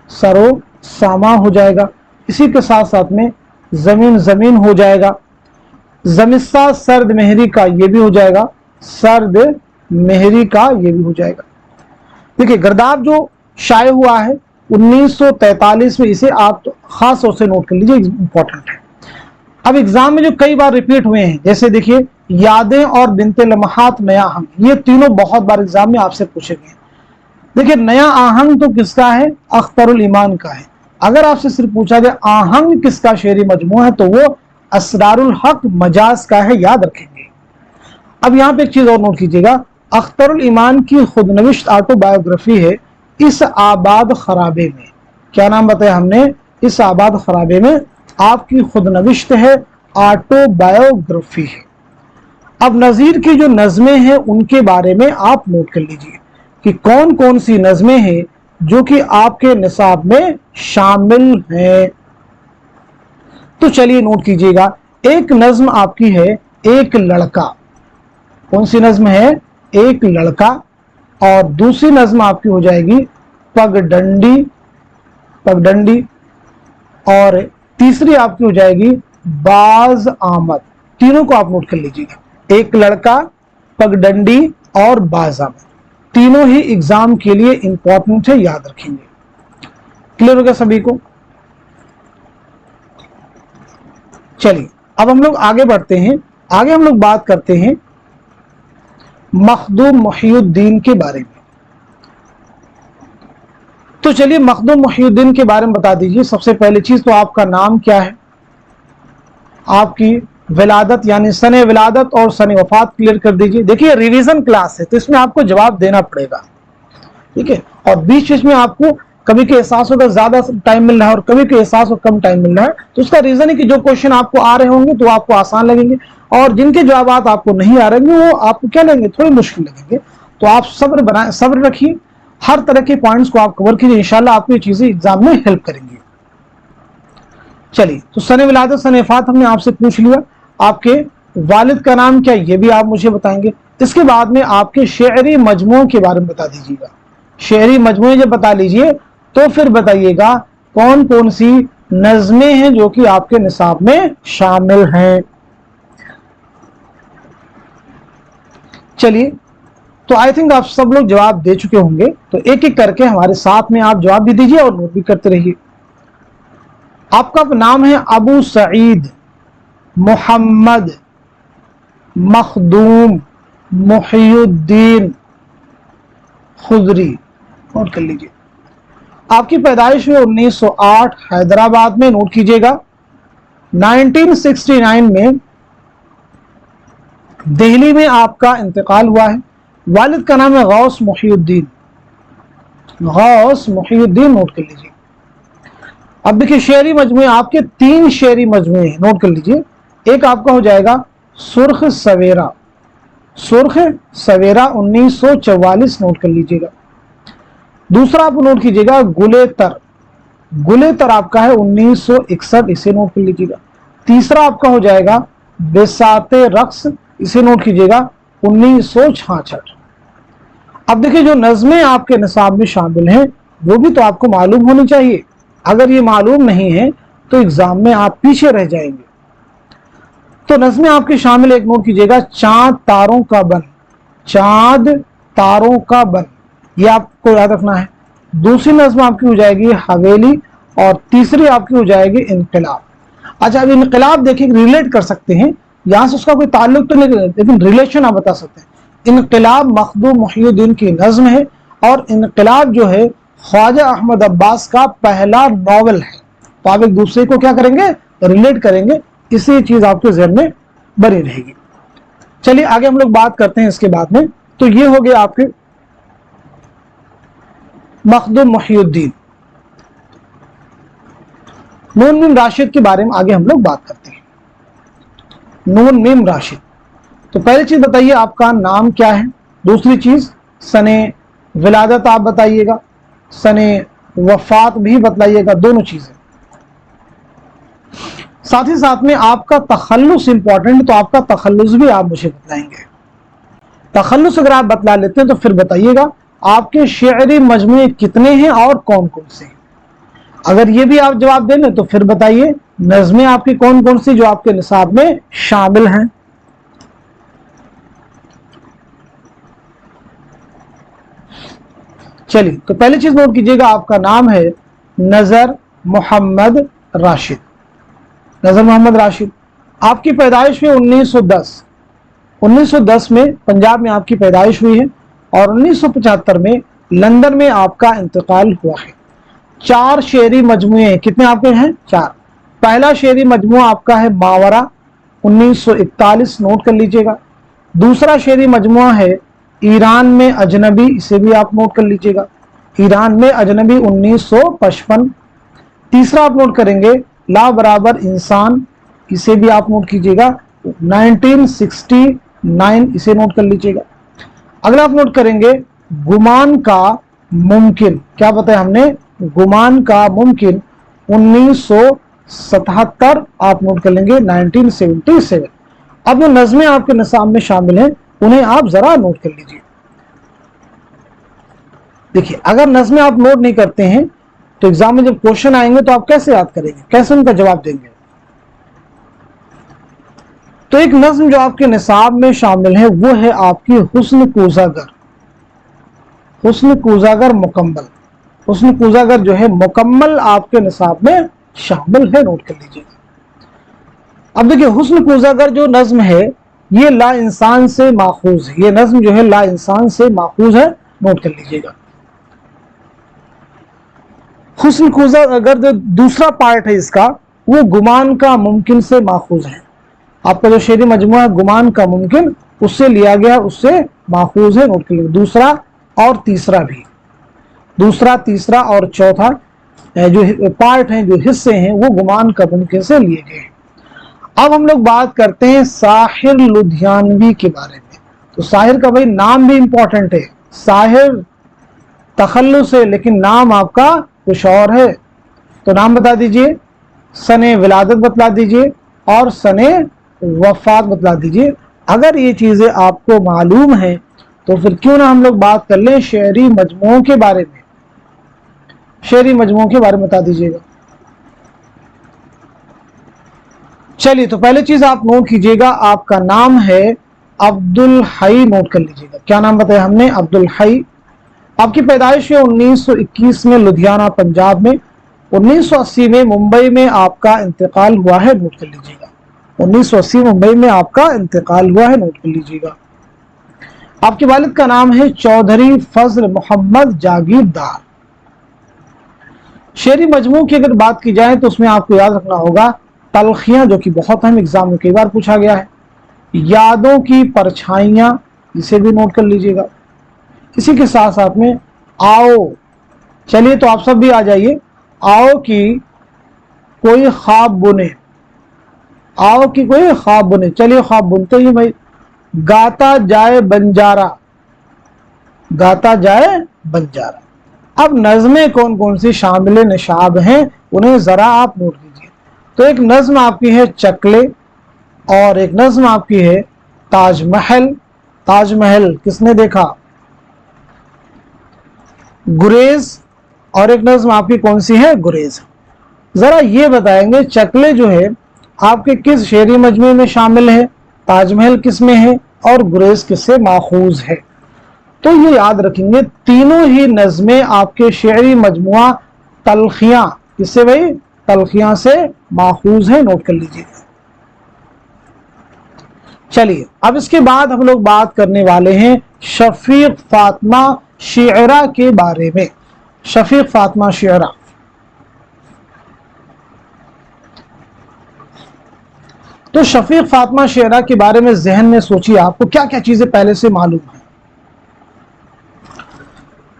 सरो सामा हो जाएगा। इसी के साथ साथ में जमीन जमीन हो जाएगा। जमिस्सा सर्द मेहरी का, ये भी हो जाएगा। सर्द मेहरी का ये भी हो जाएगा। देखिए गर्दाब जो शाये हुआ है 1943 में, इसे आप खास तौर से नोट कर लीजिए, इंपॉर्टेंट है। अब एग्जाम में जो कई बार रिपीट हुए हैं, जैसे देखिए यादें और बिनते लम्हात नया आहंग, ये तीनों बहुत बार एग्जाम में आपसे पूछे गए हैं। देखिए नया आहंग तो किसका है? अख्तरुल ईमान का है। अगर आपसे सिर्फ पूछा जाए आहंग किसका शेरी मजमू है, तो वो असरारुल हक मजाज का है, याद रखेंगे। अब यहाँ पे एक चीज और नोट कीजिएगा, अख्तरुल ईमान की खुदनविश्त ऑटोबायोग्राफी है इस आबाद खराबे में। क्या नाम बताया हमने? इस आबाद खराबे में आपकी खुदनविश्त है, ऑटोबायोग्राफी है। अब नजीर की जो नज़में हैं उनके बारे में आप नोट कर लीजिए कि कौन कौन सी नज़में हैं जो कि आपके निसाब में शामिल हैं। तो चलिए नोट कीजिएगा, एक नज्म आपकी है एक लड़का। कौन सी नज्म है? एक लड़का। और दूसरी नज्म आपकी हो जाएगी पगडंडी, पगडंडी। और तीसरी आपकी हो जाएगी बाज आमद। तीनों को आप नोट कर लीजिएगा, एक लड़का, पगडंडी और बाज आमद, तीनों ही एग्जाम के लिए इंपॉर्टेंट है, याद रखेंगे। क्लियर हो गया सभी को? चलिए अब हम लोग आगे बढ़ते हैं। आगे हम लोग बात करते हैं मखदूम मुहियुद्दीन के बारे में। तो चलिए मखदूम मुहियुद्दीन के बारे में बता दीजिए। सबसे पहली चीज तो आपका नाम क्या है, आपकी विलादत यानी सने विलादत और सने वफात क्लियर कर दीजिए। देखिए रिवीजन क्लास है तो इसमें आपको जवाब देना पड़ेगा, ठीक है। और बीच बीच में आपको कभी के एहसास होगा ज्यादा टाइम मिल रहा है और कभी के एहसास हो कम टाइम मिल रहा है, तो उसका रीजन है कि जो क्वेश्चन आपको आ रहे होंगे तो आपको आसान लगेंगे और जिनके जवाब आपको नहीं आ रहे वो आपको क्या लगेंगे? थोड़े मुश्किल लगेंगे। तो आप सब्र बनाए, सब्र रखिए, हर तरह के पॉइंट्स को आप कवर कीजिए, इंशाल्लाह आपको ये चीजें एग्जाम में हेल्प करेंगी। चलिए तो सने विलादत सने वफात हमने आपसे पूछ लिया। आपके वालिद का नाम क्या, ये भी आप मुझे बताएंगे। इसके बाद में आपके शेरी मजमू के बारे में बता दीजिएगा। शेरी मजमू जब बता लीजिए तो फिर बताइएगा कौन कौन सी नज़में हैं जो कि आपके निसाब में शामिल हैं। चलिए तो आई थिंक आप सब लोग जवाब दे चुके होंगे, तो एक एक करके हमारे साथ में आप जवाब भी दीजिए और नोट भी करते रहिए। आपका नाम है अबू सईद मोहम्मद मखदूम मुहियुद्दीन खुदरी, नोट कर लीजिए। आपकी पैदाइश हुई 1908 हैदराबाद में, नोट कीजिएगा। 1969 में दिल्ली में आपका इंतकाल हुआ है। वालिद का नाम है गौस मुहियुद्दीन, गौस मुहियुद्दीन, नोट कर लीजिए। अब देखिए शेरी मजमूए आपके 3 शेरी मजमूए हैं, नोट कर लीजिए। एक आपका हो जाएगा सुर्ख सवेरा, सुर्ख सवेरा 1944, नोट कर लीजिएगा। दूसरा आप नोट कीजिएगा गुलेतर, गुलेतर आपका है 1961, इसे नोट कर लीजिएगा। तीसरा आपका हो जाएगा बेसाते रक्स, इसे नोट कीजिएगा 1966। अब देखिए जो नज़में आपके निसाब में शामिल हैं वो भी तो आपको मालूम होनी चाहिए। अगर ये मालूम नहीं है तो एग्जाम में आप पीछे रह जाएंगे। तो नज़में आपके शामिल, एक नोट कीजिएगा चांद तारों का बन, चांद तारों का बन, ये आपको याद रखना है। दूसरी नज़्म आपकी हो जाएगी हवेली और तीसरी आपकी हो जाएगी इनकलाब। अच्छा अब इनकलाब देखिए रिलेट कर सकते हैं, यहां से उसका कोई ताल्लुक तो नहीं लेकिन रिलेशन आप बता सकते हैं। इनकलाब मखदूम मुहियुद्दीन की नज़्म है और इनकलाब जो है ख्वाजा अहमद अब्बास का पहला नॉवल है। तो आप एक दूसरे को क्या करेंगे? रिलेट करेंगे, इसी चीज आपके ज़हन में बनी रहेगी। चलिए आगे हम लोग बात करते हैं इसके बाद में। तो ये हो गया आपके मखदूम मुहियुद्दीन। नून मीम राशिद के बारे में आगे हम लोग बात करते हैं। नून मीम राशिद, तो पहली चीज बताइए आपका नाम क्या है। दूसरी चीज सने विलादत आप बताइएगा, सने वफात भी बताइएगा, दोनों चीजें। साथ ही साथ में आपका तखल्लुस इंपॉर्टेंट, तो आपका तखल्लुस भी आप मुझे बताएंगे। तखल्लुस अगर आप बतला लेते हैं तो फिर बताइएगा आपके शेरी मजमूए कितने हैं और कौन कौन से हैं। अगर ये भी आप जवाब देंगे तो फिर बताइए नज़में आपकी कौन कौन सी जो आपके निसाब में शामिल हैं। चलिए, तो पहली चीज नोट कीजिएगा, आपका नाम है नजर मोहम्मद राशिद। नजर मोहम्मद राशिद, आपकी पैदाइश हुई 1910 में पंजाब में आपकी पैदाइश हुई है और 1975 में लंदन में आपका इंतकाल हुआ है। 4 शेरी मजमुए कितने आपके हैं? 4। पहला शेरी मजमुआ आपका है मावरा 1941, नोट कर लीजिएगा। दूसरा शेरी मजमुआ है ईरान में अजनबी, इसे भी आप नोट कर लीजिएगा, ईरान में अजनबी 1955। तीसरा आप नोट करेंगे ला बराबर इंसान, इसे भी आप नोट कीजिएगा 1969, इसे नोट कर लीजिएगा। अगला आप नोट करेंगे गुमान का मुमकिन, क्या बताया हमने? गुमान का मुमकिन 1977, आप नोट कर लेंगे 1977। अब जो नज़में आपके निसाब में शामिल हैं उन्हें आप जरा नोट कर लीजिए। देखिए, अगर नज़में आप नोट नहीं करते हैं तो एग्जाम में जब क्वेश्चन आएंगे तो आप कैसे याद करेंगे, कैसे उनका जवाब देंगे? तो एक नज़्म जो आपके निसाब में शामिल है वो है आपकी हुस्न कूज़ागर। हुस्न कूज़ागर मुकम्मल, हुस्न कूज़ागर जो है मुकम्मल आपके निसाब में शामिल है, नोट कर लीजिएगा। अब देखिए, हुस्न कूज़ागर जो नज़्म है ये ला इंसान से माखूज है, ये नज़्म जो है ला इंसान से माखूज है, नोट कर लीजिएगा। हुस्न कूज़ागर जो दूसरा पार्ट है इसका वो गुमान का मुमकिन से माखूज है। आपका जो शेरी मजमुआ है गुमान का मुमकिन, उससे लिया गया, उससे माखूज है, नोट कर लीजिएगा। दूसरा और तीसरा भी, दूसरा, तीसरा और चौथा जो पार्ट हैं, जो हिस्से हैं, वो गुमान का मुमकिन से लिए गए हैं। अब हम लोग बात करते हैं साहिर लुधियानवी के बारे में। तो साहिर का भाई नाम भी इंपॉर्टेंट है, साहिर तखल्लुस है लेकिन नाम आपका कुछ और है। तो नाम बता दीजिए, सने विलादत बतला दीजिए और सने वफात बतला दीजिए। अगर ये चीजें आपको मालूम है तो फिर क्यों ना हम लोग बात कर लें शेरी मजमुओं के बारे में। शेरी मजमुओं के बारे में बता दीजिएगा। चलिए, तो पहले चीज आप नोट कीजिएगा, आपका नाम है अब्दुल हई, नोट कर लीजिएगा। क्या नाम बताया हमने? अब्दुल हई। आपकी पैदाइश है 1921 में लुधियाना पंजाब में। 1980 में मुंबई में आपका इंतकाल हुआ है, नोट कर लीजिएगा। 1980 मुंबई में आपका इंतकाल हुआ है, नोट कर लीजिएगा। आपके वालिद का नाम है चौधरी फजल मोहम्मद जागीरदार। शेरी मजमू की अगर बात की जाए तो उसमें आपको याद रखना होगा तलखियां, जो कि बहुत अहम एग्जाम में कई बार पूछा गया है। यादों की परछाइयां, इसे भी नोट कर लीजिएगा। इसी के साथ साथ में आओ, चलिए तो आप सब भी आ जाइए। आओ की कोई ख्वाब बुने, आओ की कोई ख्वाब बुने, चलिए ख्वाब बुनते ही भाई। गाता जाए बंजारा, गाता जाए बंजारा। अब नज़में कौन कौन सी शामिल निशाब हैं उन्हें जरा आप नोट कीजिए। तो एक नज़्म आपकी है चकले और एक नज़्म आपकी है ताजमहल। ताजमहल किसने देखा? गुरेज। और एक नज़्म आपकी कौन सी है? गुरेज। जरा ये बताएंगे चकले जो है आपके किस शेरी मजमू में शामिल है, ताजमहल किस में है और गुरेज किससे माखूज है? तो ये याद रखेंगे, तीनों ही नज़में आपके शेरी मजमुआ तलखियां, किससे भाई? तलखियां से माखूज है, नोट कर लीजिए। चलिए, अब इसके बाद हम लोग बात करने वाले हैं शफीक फातिमा शियरा के बारे में। शफीक फातिमा शियरा, तो शफीक फातिमा शियरा के बारे में जहन में सोचिए आपको क्या क्या चीजें पहले से मालूम है।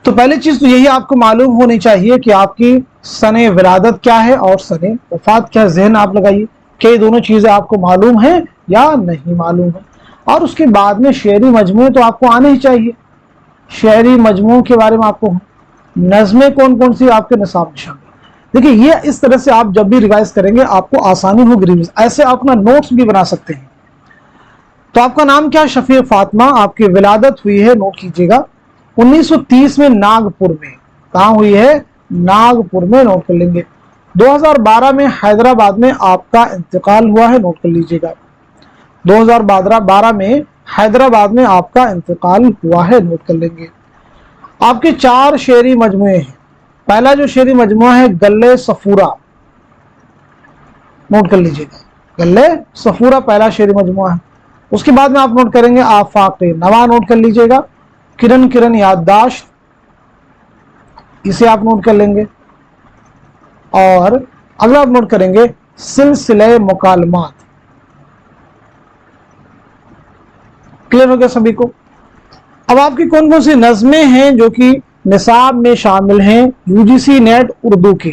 तो पहली चीज तो यही आपको मालूम होनी चाहिए कि आपकी सने विलादत क्या है और सने वफात क्या है। जहन आप लगाइए कि ये दोनों चीजें आपको मालूम है या नहीं मालूम है। और उसके बाद में शेरी मजमू तो आपको आने ही चाहिए। शेरी मजमू के बारे में आपको नज़में कौन कौन सी आपके निसाब में शामिल। देखिए, ये इस तरह से आप जब भी रिवाइज करेंगे आपको आसानी होगी रिवीज। ऐसे आप अपना नोट्स भी बना सकते हैं। तो आपका नाम क्या है? शफीक फातिमा। आपकी विलादत हुई है, नोट कीजिएगा 1930 में नागपुर में। कहाँ हुई है? नागपुर में, नोट कर लेंगे। 2012 में हैदराबाद में आपका इंतकाल हुआ है, नोट कर लीजिएगा। 2012 में हैदराबाद में आपका इंतकाल हुआ है, नोट कर लेंगे। आपके 4 शेरी मजमुए हैं। पहला जो शेरी मजमुआ है गल्ले सफूरा, नोट कर लीजिएगा, गल्ले सफूरा पहला शेरी मजमुआ है। उसके बाद में आप नोट करेंगे आफाक नवा, नोट कर लीजिएगा। किरण किरण याददाश्त, इसे आप नोट कर लेंगे। और अगला आप नोट करेंगे सिलसिले मुकालमात। क्लियर हो गया सभी को? अब आपकी कौन कौन सी नज़में हैं जो कि निसाब में शामिल हैं यूजीसी नेट उर्दू के,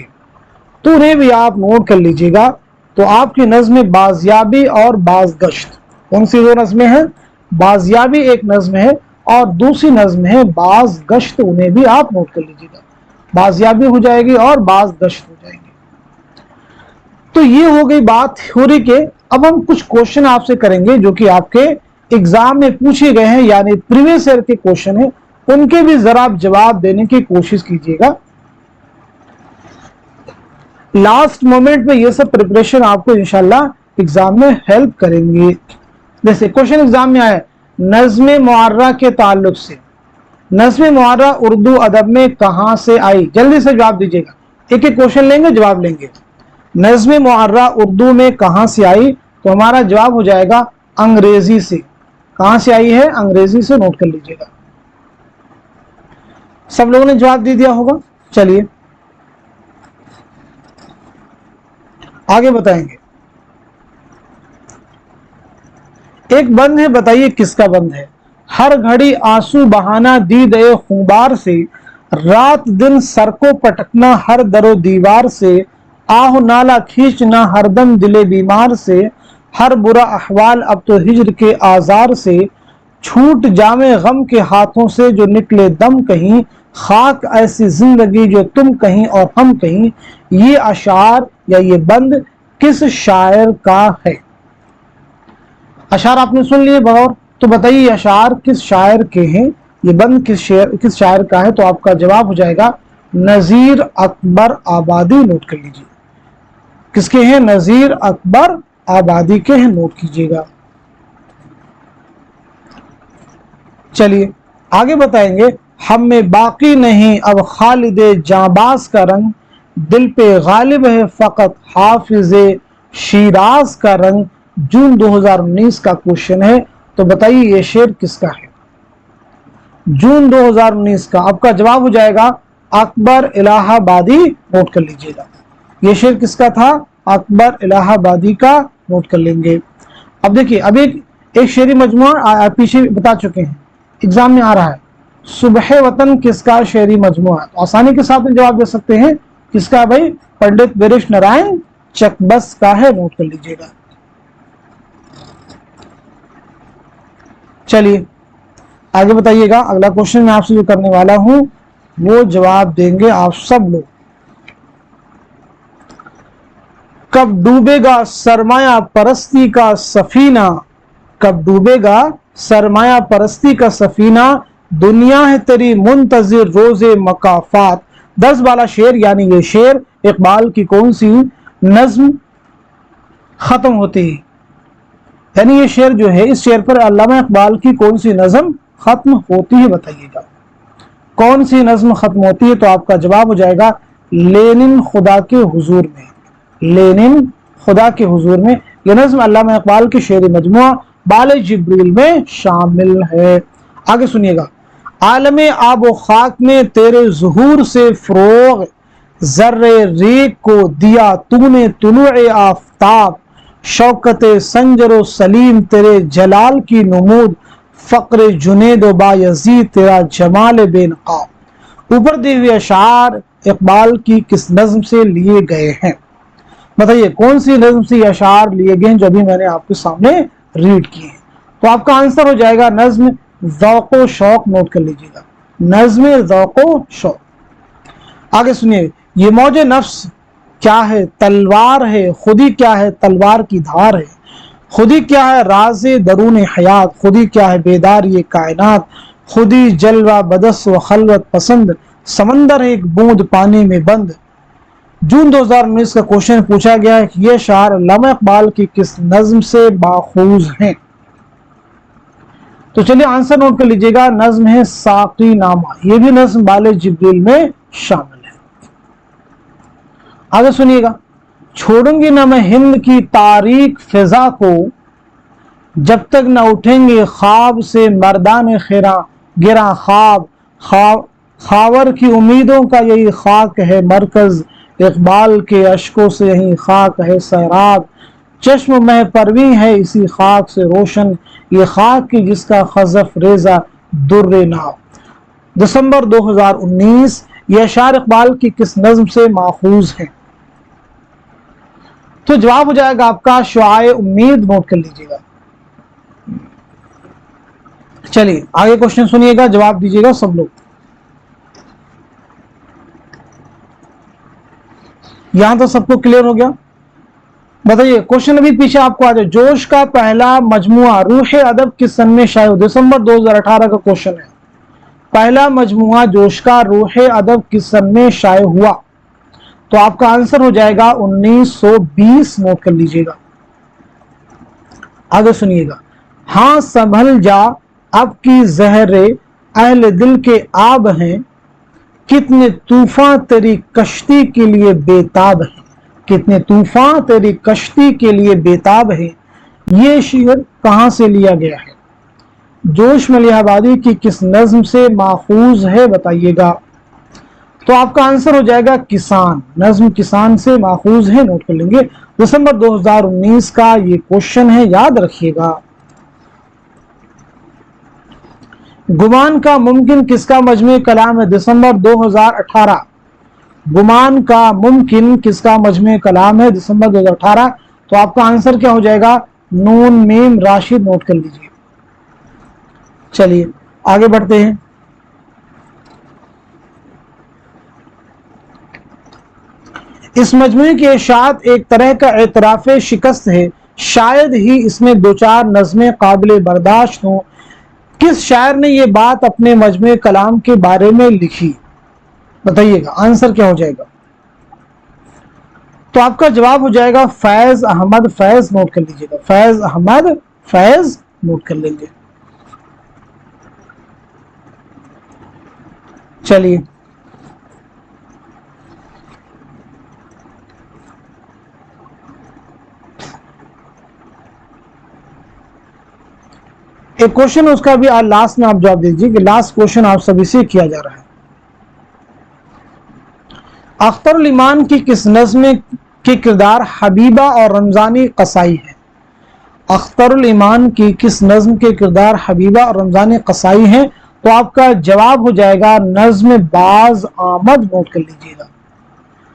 तो उन्हें भी आप नोट कर लीजिएगा। तो आपकी नज़में बाजियाबी और बाज़गश्त, कौन सी दो नज़में हैं? बाजियाबी एक नज़म है और दूसरी नज़म है बाज़गश्त, उन्हें भी आप नोट कर लीजिएगा। बाजियाबी हो जाएगी और बाज़गश्त हो जाएगी। तो ये हो गई बात थ्योरी के। अब हम कुछ क्वेश्चन आपसे करेंगे जो कि आपके एग्जाम में पूछे गए हैं, यानी प्रीवियस ईयर के क्वेश्चन है, उनके भी जरा आप जवाब देने की कोशिश कीजिएगा। लास्ट मोमेंट में ये सब प्रिपरेशन आपको इंशाल्लाह एग्जाम में हेल्प करेंगे। जैसे क्वेश्चन एग्जाम में आया नज़्म मुअर्रा के ताल्लुक से, नज़्म मुअर्रा उर्दू अदब में कहां से आई? जल्दी से जवाब दीजिएगा, एक एक क्वेश्चन लेंगे, जवाब लेंगे। नज़्म मुअर्रा उर्दू में कहां से आई? तो हमारा जवाब हो जाएगा अंग्रेजी से। कहां से आई है? अंग्रेजी से, नोट कर लीजिएगा। सब लोगों ने जवाब दे दिया होगा। चलिए आगे बताएंगे। एक बंद है, बताइए किसका बंद है? हर घड़ी आंसू बहाना दीदे खुबार से, रात दिन सर को पटकना हर दरो दीवार से, आह नाला खींचना हरदम दिले बीमार से, हर बुरा अहवाल अब तो हिज्र के आजार से, छूट जामे गम के हाथों से जो निकले दम कहीं, खाक ऐसी जिंदगी जो तुम कहीं और हम कहीं। ये अशार या ये बंद किस शायर का है? अशार आपने सुन लिए बगौर, तो बताइए ये अशार किस शायर के हैं? ये बंद किस शायर का है? तो आपका जवाब हो जाएगा नज़ीर अकबर आबादी, नोट कर लीजिए। किसके हैं? नज़ीर अकबर आबादी के हैं, नोट कीजिएगा। चलिए आगे बताएंगे। हम में बाकी नहीं अब खालिदे जाबाज का रंग, दिल पे गालिब है फकत हाफिजे शिराज का रंग। जून 2019 का क्वेश्चन है, तो बताइए ये शेर किसका है? जून 2019 का आपका जवाब हो जाएगा अकबर इलाहाबादी, नोट कर लीजिएगा। ये शेर किसका था? अकबर इलाहाबादी का, नोट कर लेंगे। अब देखिए अभी एक शेरी मजमुआ पीछे बता चुके हैं, एग्जाम में आ रहा है। सुबह वतन किसका शेरी मजमुआ? तो आसानी के साथ में जवाब दे सकते हैं। किसका भाई? पंडित वीरेश नारायण चकबस का है, नोट कर लीजिएगा। चलिए आगे बताइएगा। अगला क्वेश्चन मैं आपसे जो करने वाला हूं वो जवाब देंगे आप सब लोग। कब डूबेगा सरमाया परस्ती का सफीना, कब डूबेगा सरमाया परस्ती का सफीना, दुनिया है तेरी मुंतजिर रोजे मकाफात। 10 वाला शेर, यानी ये शेर इकबाल की कौन सी नज्म खत्म होती है? यानी ये शेर जो है, इस शेर पर अल्लामा इकबाल की कौन सी नज्म खत्म होती है? बताइएगा कौन सी नज्म खत्म होती है? तो आपका जवाब हो जाएगा लेनिन खुदा के हुजूर में, लेनिन खुदा के हुजूर में। यह नज्म अल्लामा इकबाल की शेर मजमुआ बाले जिब्रील में शामिल है। आगे सुनिएगा। आलमे आबो खाक में तेरे ज़ुहूर से फ़रोग़, ज़र्रे रेग को दिया तूने तुलूए आफ़ताब, शौकत संजरो सलीम तेरे जलाल की नमूद, फ़क्र जुनेद बायज़ीद तेरा जमाल बेनकाब। ऊपर दिए हुए अशार इकबाल की किस नज्म से लिए गए हैं? बताइए कौन सी नज्म से ये अशार लिए गए हैं जो अभी मैंने आपके सामने रीड किए हैं? तो आपका आंसर हो जाएगा नज्म ज़ौक़ो शौक़, नोट कर लीजिएगा, नज्म ज़ौक़ो शौक़। आगे सुनिए। ये मौजे नफ्स क्या है? तलवार है। खुदी क्या है? तलवार की धार है। खुदी क्या है? राज़े दरून हयात। खुदी क्या है? बेदार ये कायनात। खुदी जलवा बदस व खलवत पसंद, समंदर है एक बूंद पानी में बंद। जून 2019 का क्वेश्चन पूछा गया है कि ये शार अल्लामा इकबाल की किस नज्म से माखूज हैं। तो चलिए आंसर नोट कर लीजिएगा, नज्म है साकी नामा, ये भी नज्म बाले जिब्रील में शामिल है। आगे सुनिएगा, छोड़ूंगी ना मैं हिंद की तारीक फिजा को, जब तक न उठेंगे ख्वाब से मर्दान खिरा गिरा ख्वाब, खावर की उम्मीदों का यही खाक है मरकज, इकबाल के अश्कों से यही खाक है सैराब, चश्म में परवी है इसी खाक से रोशन, ये खाक की जिसका खजफ रेजा दुर्रे नाब। दिसंबर 2019 ये अशार इकबाल की किस नज्म से माखूज है? तो जवाब हो जाएगा आपका शुआए उम्मीद, नोट कर लीजिएगा। चलिए आगे क्वेश्चन सुनिएगा, जवाब दीजिएगा सब लोग। यहां तो सबको क्लियर हो गया? बताइए क्वेश्चन अभी पीछे आपको आ जाए। जोश का पहला मजमुआ रूह अदब किस सन में शाये हुआ? दिसंबर 2018 का क्वेश्चन है। पहला मजमुआ जोश का रूह अदब किस सन में शाये हुआ? तो आपका आंसर हो जाएगा 1920, नोट कर लीजिएगा। आगे सुनिएगा, हाँ संभल जा अब की जहरे अहले दिल के आब हैं, कितने तूफान तेरी कश्ती के लिए बेताब है, कितने तूफान तेरी कश्ती के लिए बेताब है। ये शेर कहां से लिया गया है? जोश मलिहाबादी की किस नज्म से माखूज है बताइएगा? तो आपका आंसर हो जाएगा किसान, नज्म किसान से माखूज है, नोट कर लेंगे। दिसंबर 2019 का ये क्वेश्चन है, याद रखिएगा। गुमान का मुमकिन किसका मजमे कलाम है? दिसंबर 2018। गुमान का मुमकिन किसका मजमे कलाम है? दिसंबर 2018। तो आपका आंसर क्या हो जाएगा? नून मीम राशिद, नोट कर लीजिए। चलिए आगे बढ़ते हैं। इस मजमूए की इशाअत एक तरह का एतराफ शिकस्त है, शायद ही इसमें दो चार नज़में काबिल बर्दाश्त हों। किस शायर ने ये बात अपने मजमूए कलाम के बारे में लिखी? बताइएगा आंसर क्या हो जाएगा? तो आपका जवाब हो जाएगा फैज अहमद फैज, नोट कर लीजिएगा। फैज अहमद फैज, नोट कर लेंगे। चलिए एक क्वेश्चन उसका भी आज लास्ट में आप जवाब दीजिए कि लास्ट क्वेश्चन आप सभी से किया जा रहा है। अख्तरुल ईमान की किस नज़्म के किरदार हबीबा और रमजानी कसाई है? अख्तरुल ईमान की किस नज़्म के किरदार हबीबा और रमजानी कसाई हैं? तो आपका जवाब हो जाएगा नज़्म बाज आमद, नोट कर लीजिएगा।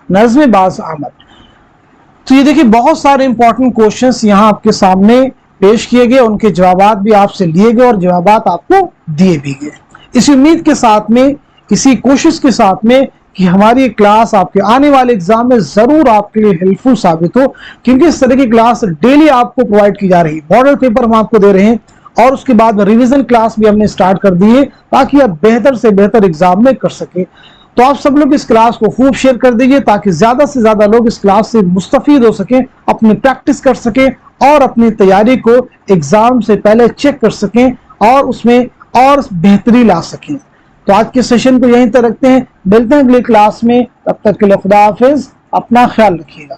नज़्म बाज आमद। तो ये देखिए बहुत सारे इंपॉर्टेंट क्वेश्चंस यहाँ आपके सामने पेश किए गए, उनके जवाबात भी आपसे लिए गए और जवाबात आपको दिए भी गए। इसी उम्मीद के साथ में, इसी कोशिश के साथ में कि हमारी क्लास आपके आने वाले एग्जाम में जरूर आपके लिए हेल्पफुल साबित हो, क्योंकि इस तरह की क्लास डेली आपको प्रोवाइड की जा रही है। मॉडल पेपर हम आपको दे रहे हैं और उसके बाद रिवीजन क्लास भी हमने स्टार्ट कर दी है ताकि आप बेहतर से बेहतर एग्जाम में कर सके। तो आप सब लोग इस क्लास को खूब शेयर कर दीजिए ताकि ज्यादा से ज्यादा लोग इस क्लास से मुस्तफीद हो सके, अपनी प्रैक्टिस कर सके और अपनी तैयारी को एग्जाम से पहले चेक कर सकें और उसमें और बेहतरी ला सकें। तो आज के सेशन को यहीं तक रखते हैं, मिलते हैं अगली क्लास में। तब तक के लिए खुदा हाफिज, अपना ख्याल रखिएगा।